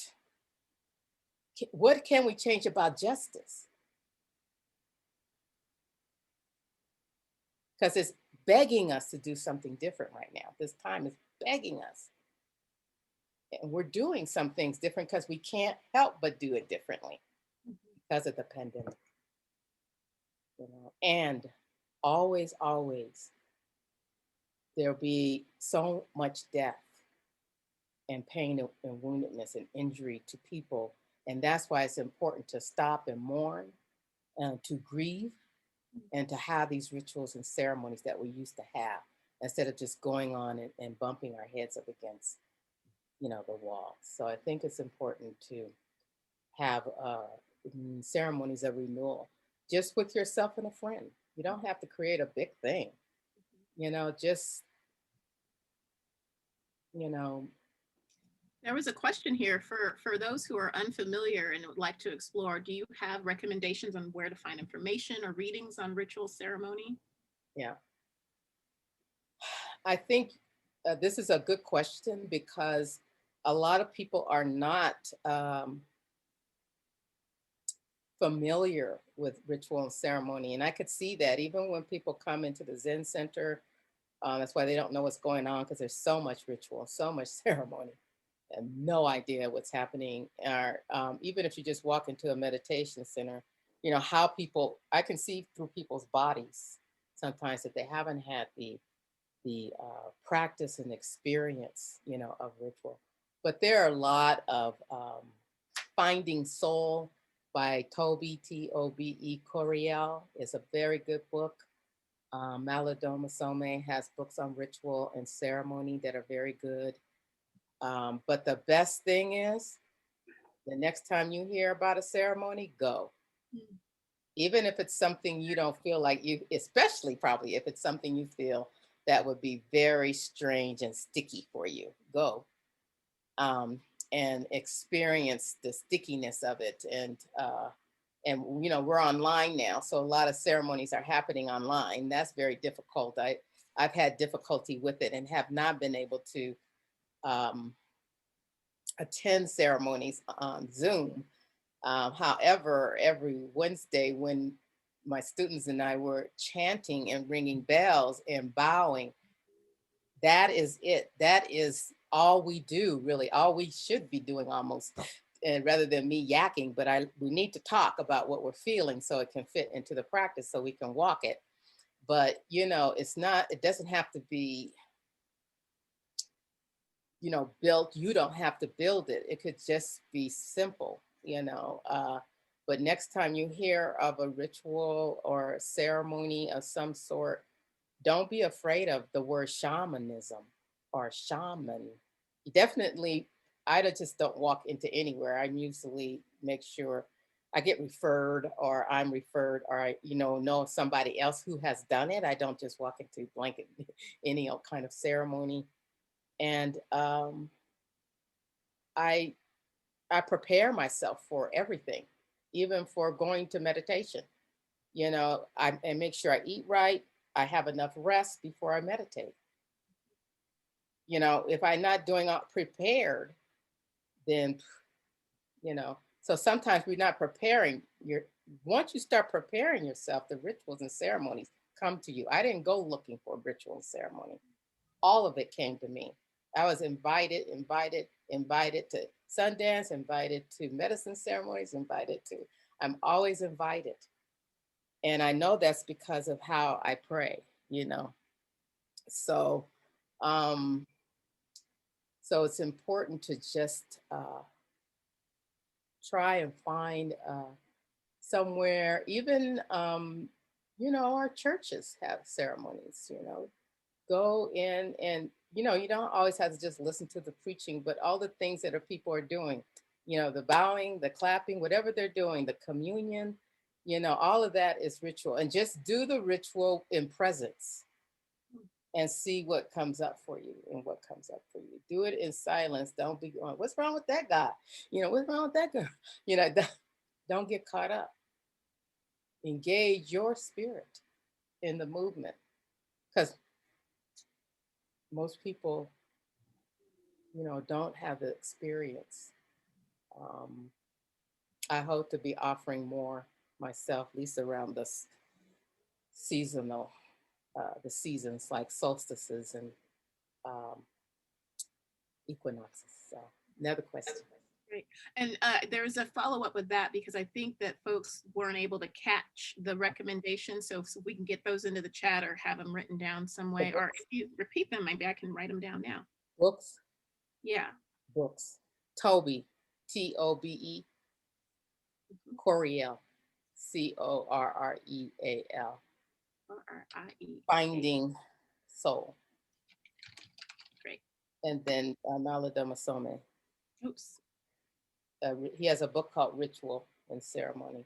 can we change about justice? Because it's begging us to do something different right now. This time is begging us. And we're doing some things different because we can't help but do it differently. because of the pandemic, you know. And always, always, there'll be so much death and pain and woundedness and injury to people. And that's why it's important to stop and mourn and to grieve and to have these rituals and ceremonies that we used to have instead of just going on and bumping our heads up against, you know, the wall. So I think it's important to have ceremonies of renewal just with yourself and a friend. You don't have to create a big thing, you know, just, you know. There was a question here for those who are unfamiliar and would like to explore. Do you have recommendations on where to find information or readings on ritual ceremony? Yeah. I think this is a good question because a lot of people are not familiar with ritual and ceremony. And I could see that even when people come into the Zen Center, that's why they don't know what's going on because there's so much ritual, so much ceremony, and no idea what's happening. Or even if you just walk into a meditation center, you know, how people, I can see through people's bodies sometimes that they haven't had the practice and experience, you know, of ritual. But there are a lot of Finding Soul by Tobe, Tobe Coriel is a very good book. Malidoma Some has books on ritual and ceremony that are very good. But the best thing is, the next time you hear about a ceremony, go. Even if it's something you don't feel like you, especially probably if it's something you feel that would be very strange and sticky for you, go. And experience the stickiness of it. And you know, we're online now, so a lot of ceremonies are happening online. That's very difficult. I've had difficulty with it and have not been able to attend ceremonies on Zoom. However, every Wednesday when my students and I were chanting and ringing bells and bowing, that is it. That is all we do, really, all we should be doing almost. And rather than me yakking, but we need to talk about what we're feeling so it can fit into the practice so we can walk it. But, you know, it doesn't have to be, you know, built. You don't have to build it. It could just be simple, you know. But next time you hear of a ritual or a ceremony of some sort, don't be afraid of the word shamanism or shaman. You definitely, I just don't walk into anywhere. I usually make sure I get referred or I'm referred or I, you know somebody else who has done it. I don't just walk into blanket any old kind of ceremony. And I prepare myself for everything, even for going to meditation. You know, I make sure I eat right. I have enough rest before I meditate. You know, if I'm not doing all prepared, then, you know, so sometimes we're not preparing. Once you start preparing yourself, the rituals and ceremonies come to you. I didn't go looking for a ritual and ceremony. All of it came to me. I was invited to Sundance, invited to medicine ceremonies, I'm always invited. And I know that's because of how I pray, you know. So, so it's important to just try and find somewhere, even, you know, our churches have ceremonies, you know, go in and, you know, you don't always have to just listen to the preaching, but all the things that people are doing, you know, the bowing, the clapping, whatever they're doing, the communion, you know, all of that is ritual. And just do the ritual in presence and see what comes up for you and what comes up for you. Do it in silence. Don't be going, what's wrong with that guy? You know, what's wrong with that girl? You know, don't get caught up. Engage your spirit in the movement, because most people, you know, don't have the experience. I hope to be offering more myself, at least around this seasonal, the seasons like solstices and equinoxes. So, another question. Great. And there's a follow-up with that because I think that folks weren't able to catch the recommendations. So if we can get those into the chat or have them written down some way, or if you repeat them, maybe I can write them down now. Books. Yeah. Books. Tobe, Tobe, Coriel, Correal. R-R-I-E. Finding Soul. Great. And then Malidoma Some. Oops. He has a book called Ritual and Ceremony.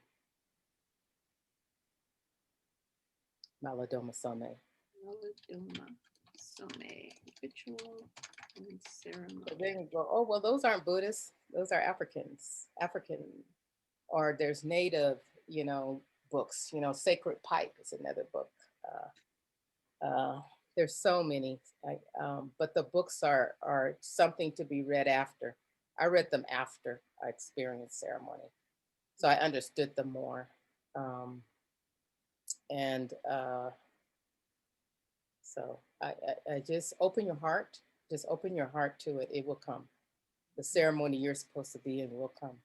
Malidoma Some. Malidoma Some. Ritual and Ceremony. So then you go, oh, well, those aren't Buddhists. Those are Africans. African. Or there's native, books. Sacred Pipe is another book. There's so many, but the books are something to be read after. I read them after I experienced ceremony, so I understood them more. So I just open your heart. Just open your heart to it. It will come. The ceremony you're supposed to be in will come.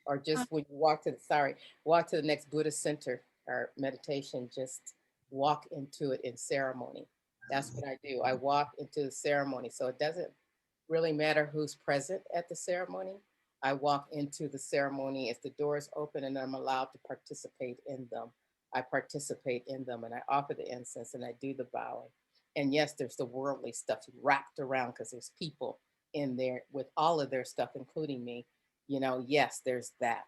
Or just when you walk to the next Buddhist center or meditation, just walk into it in ceremony. That's what I do. I walk into the ceremony. So it doesn't really matter who's present at the ceremony. I walk into the ceremony as the doors open and I'm allowed to participate in them. I participate in them and I offer the incense and I do the bowing. And yes, there's the worldly stuff wrapped around because there's people in there with all of their stuff, including me. Yes, there's that.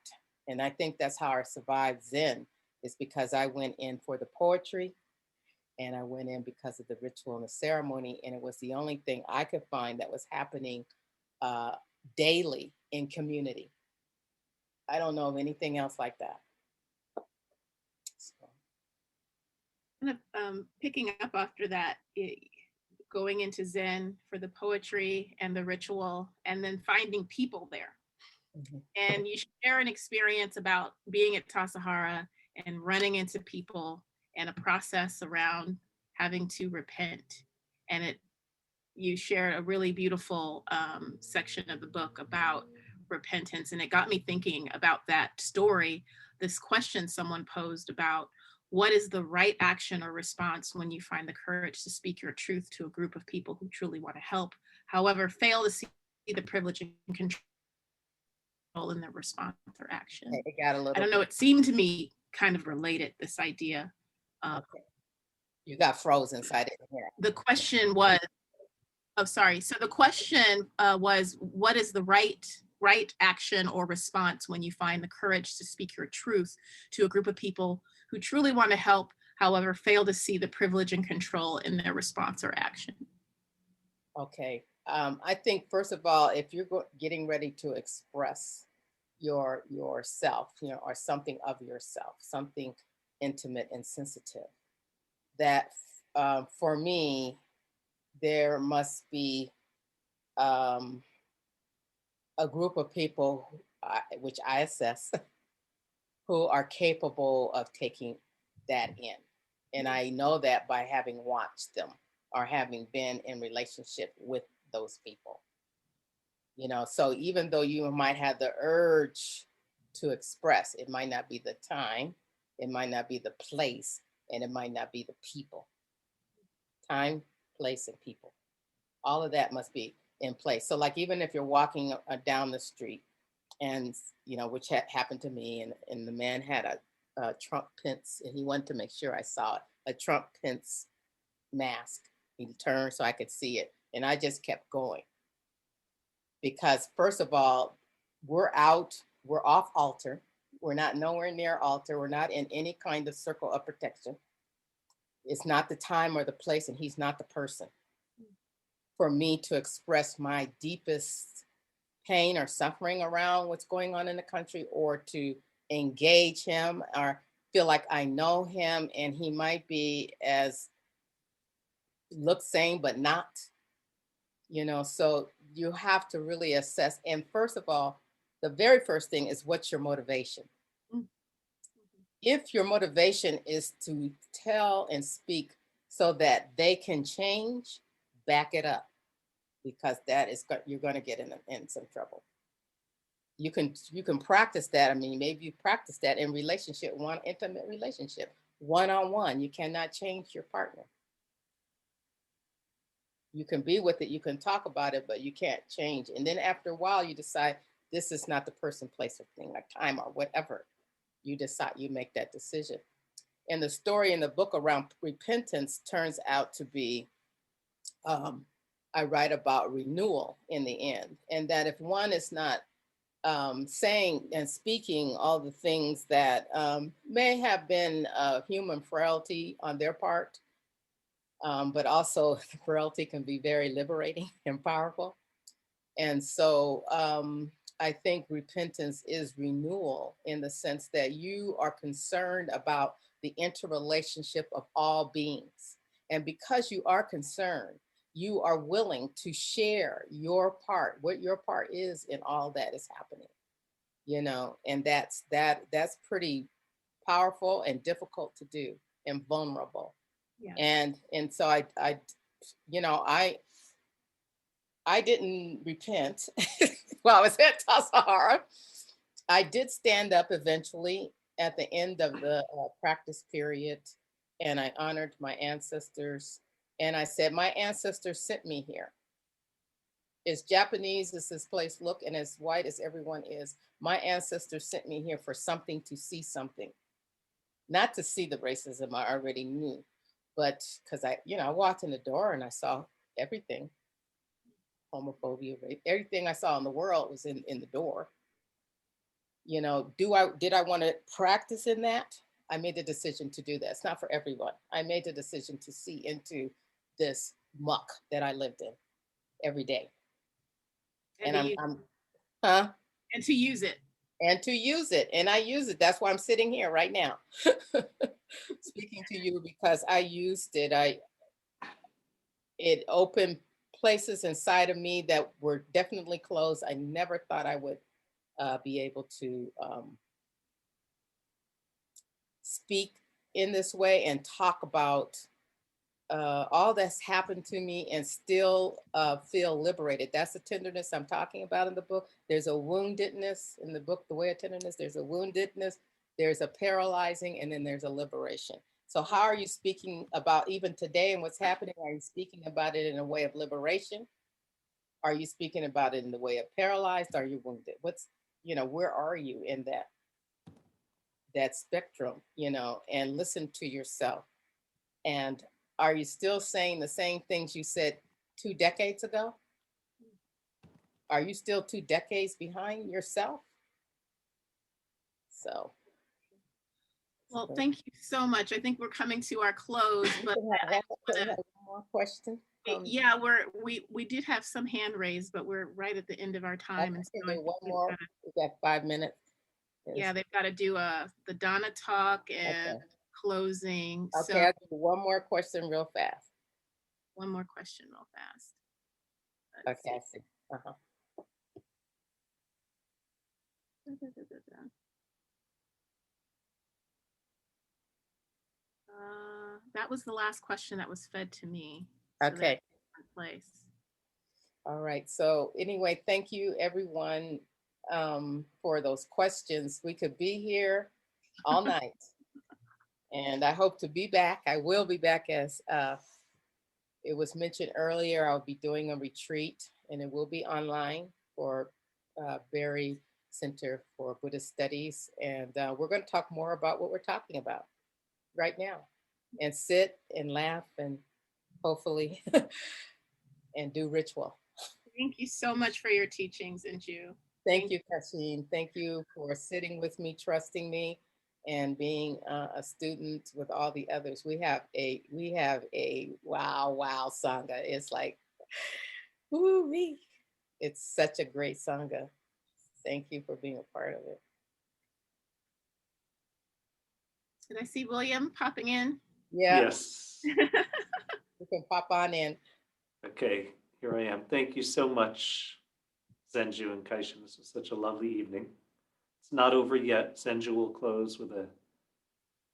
And I think that's how I survived Zen, is because I went in for the poetry and I went in because of the ritual and the ceremony. And it was the only thing I could find that was happening daily in community. I don't know of anything else like that. So. Kind of picking up after that, going into Zen for the poetry and the ritual, and then finding people there. Mm-hmm. And you share an experience about being at Tassajara and running into people and a process around having to repent. And you shared a really beautiful section of the book about repentance. And it got me thinking about that story, this question someone posed about what is the right action or response when you find the courage to speak your truth to a group of people who truly want to help, however, fail to see the privilege and control in their response or action. It got a little I don't know, it seemed to me kind of related, this idea. Okay. You got frozen inside it. Yeah. The question was, so the question was, what is the right action or response when you find the courage to speak your truth to a group of people who truly want to help, however, fail to see the privilege and control in their response or action? Okay. I think, first of all, if you're getting ready to express yourself, or something of yourself, something intimate and sensitive, that for me, there must be a group of people, which I assess, who are capable of taking that in. And I know that by having watched them or having been in relationship with those people. So even though you might have the urge to express, it might not be the time, it might not be the place, and it might not be the people. Time, place, and people. All of that must be in place. So like, even if you're walking down the street and, which happened to me, and the man had a Trump Pence, and he wanted to make sure I saw it, a Trump Pence mask. He turned so I could see it. And I just kept going. Because first of all, we're off altar. We're not nowhere near altar. We're not in any kind of circle of protection. It's not the time or the place, and he's not the person for me to express my deepest pain or suffering around what's going on in the country, or to engage him or feel like I know him and he might be look sane, but not, so you have to really assess. And first of all, the very first thing is, what's your motivation? Mm-hmm. If your motivation is to tell and speak so that they can change, back it up. because you're going to get in some trouble. You can practice that. I mean, maybe you practice that in relationship, one intimate relationship, one-on-one. You cannot change your partner. You can be with it, you can talk about it, but you can't change. And then after a while, you decide this is not the person, place, or thing, like time or whatever. You decide, you make that decision. And the story in the book around repentance turns out to be, I write about renewal in the end. And that if one is not saying and speaking all the things that may have been human frailty on their part, but also frailty can be very liberating and powerful. And so I think repentance is renewal in the sense that you are concerned about the interrelationship of all beings. And because you are concerned, you are willing to share your part, what your part is in all that is happening, you know, and that's pretty powerful and difficult to do and vulnerable. Yeah. And so I you know, I didn't repent while I was at Tassajara. I did stand up eventually at the end of the practice period, and I honored my ancestors. And I said, my ancestors sent me here. As Japanese as this place look and as white as everyone is, my ancestors sent me here for something, to see something. Not to see the racism I already knew, but because I walked in the door and I saw everything. Homophobia, rape, everything I saw in the world was in the door. You know, did I want to practice in that? I made the decision to do that. It's not for everyone. I made the decision to see into this muck that I lived in every day. And And to use it. And to use it. And I use it. That's why I'm sitting here right now speaking to you, because I used it. It opened places inside of me that were definitely closed. I never thought I would be able to speak in this way and talk about all that's happened to me and still feel liberated. That's the tenderness I'm talking about in the book. There's a woundedness in the book, The Way of Tenderness. There's a woundedness, there's a paralyzing, and then there's a liberation. So how are you speaking about even today and what's happening? Are you speaking about it in a way of liberation? Are you speaking about it in the way of paralyzed? Are you wounded? Where are you in that spectrum, and listen to yourself. And are you still saying the same things you said 2 decades ago? Are you still 2 decades behind yourself? So. Well, thank you so much. I think we're coming to our close, but one more question. Yeah, we did have some hand raised, but we're right at the end of our time. And so one more. We got 5 minutes. Yeah, they've got to do the Donna talk and closing. Okay, So I'll do one more question real fast. One more question real fast. Let's see. I see. That was the last question that was fed to me. So okay. Place. All right. So anyway, thank you everyone for those questions. We could be here all night. And I hope to be back. I will be back, as it was mentioned earlier. I'll be doing a retreat, and it will be online for Berry Center for Buddhist Studies. And we're going to talk more about what we're talking about right now, and sit and laugh and hopefully and do ritual. Thank you so much for your teachings, Zenju. Thank you, Kaishin. Thank you for sitting with me, trusting me, and being a student with all the others. We have a wow sangha. It's like, woo-wee. It's such a great sangha. Thank you for being a part of it. Did I see William popping in? Yeah. Yes. You can pop on in. Okay, here I am. Thank you so much, Zenju and Kaishin. This was such a lovely evening. It's not over yet. Zenju will close with a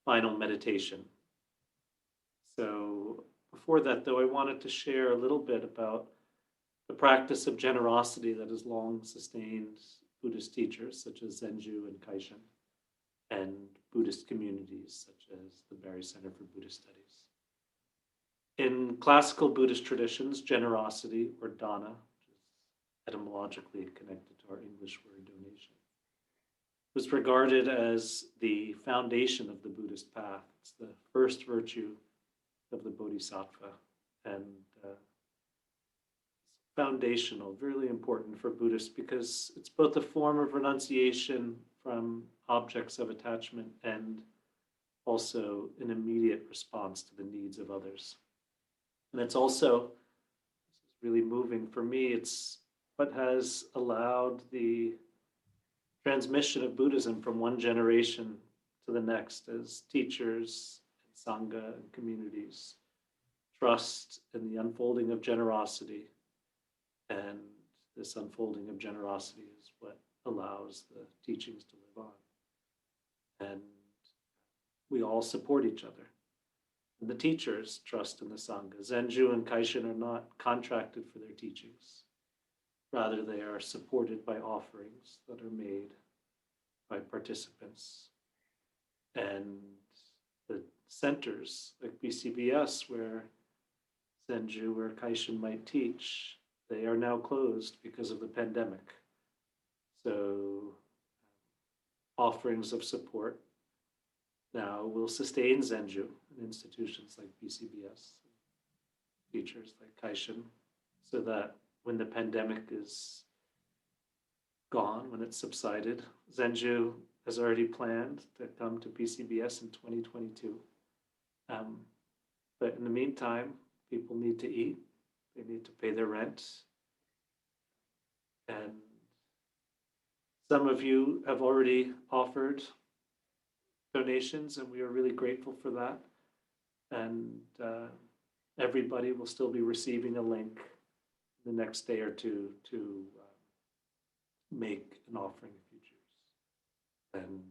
final meditation. So before that, though, I wanted to share a little bit about the practice of generosity that has long sustained Buddhist teachers such as Zenju and Kaishin, and Buddhist communities such as the Barry Center for Buddhist Studies. In classical Buddhist traditions, generosity, or dana, which is etymologically connected to our English word donation, was regarded as the foundation of the Buddhist path. It's the first virtue of the Bodhisattva, and foundational, really important for Buddhists because it's both a form of renunciation from objects of attachment and also an immediate response to the needs of others. And it's also, this is really moving for me, it's what has allowed the transmission of Buddhism from one generation to the next as teachers and Sangha and communities trust in the unfolding of generosity. And this unfolding of generosity is what allows the teachings to live on. And we all support each other. And the teachers trust in the Sangha. Zenju and Kaishin are not contracted for their teachings. Rather, they are supported by offerings that are made by participants. And the centers like BCBS, where Zenju or Kaishin might teach, they are now closed because of the pandemic. So offerings of support now will sustain Zenju in institutions like BCBS, teachers like Kaishin, so that when the pandemic is gone, when it's subsided, Zenju has already planned to come to BCBS in 2022. But in the meantime, people need to eat. They need to pay their rent. And some of you have already offered donations, and we are really grateful for that. And everybody will still be receiving a link the next day or two to make an offering if you choose. And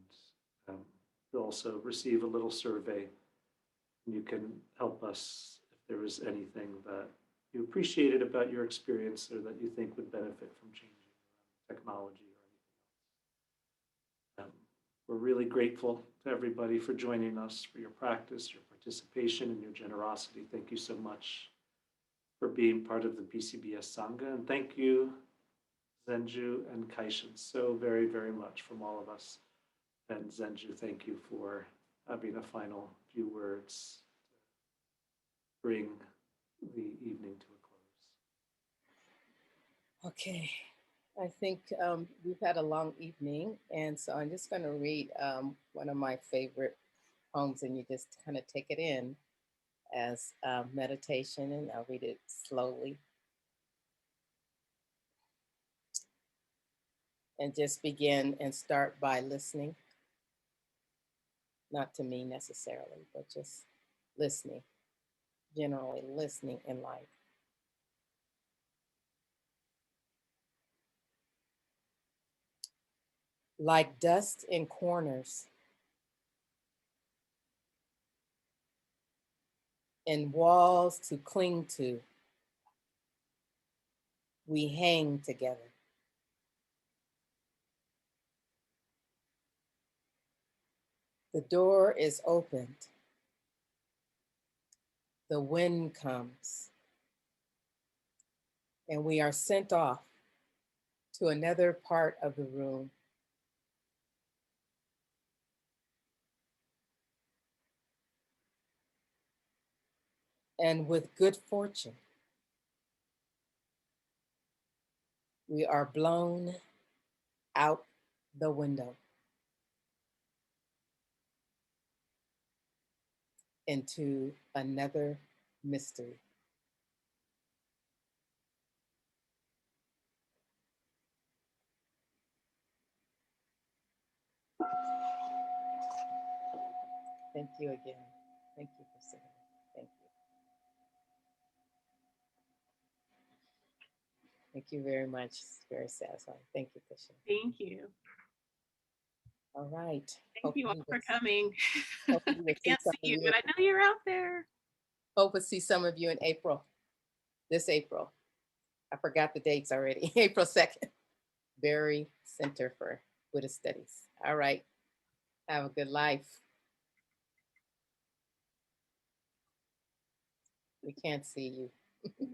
you'll also receive a little survey. You can help us if there is anything that you appreciated about your experience or that you think would benefit from changing technology or anything else. We're really grateful to everybody for joining us, for your practice, your participation, and your generosity. Thank you so much for being part of the BCBS Sangha. And thank you, Zenju and Kaishin, so very, very much from all of us. And Zenju, thank you for having a final few words to bring the evening to a close. Okay, I think we've had a long evening, and so I'm just going to read one of my favorite poems, and you just kind of take it in as meditation, and I'll read it slowly. And just begin and start by listening. Not to me necessarily, but just listening, generally listening in life. Like dust in corners, and walls to cling to, we hang together. The door is opened. The wind comes. And we are sent off to another part of the room. And with good fortune, we are blown out the window into another mystery. Thank you again. Thank you for sitting. Thank you. Thank you very much. It's very satisfying. Thank you, Kaishin. Thank you. All right. Thank you all for coming. I I can't see you, but I know you're out there. Hope to see some of you in April, this April. I forgot the dates already. April 2nd. Berry Center for Buddhist Studies. All right. Have a good life. We can't see you.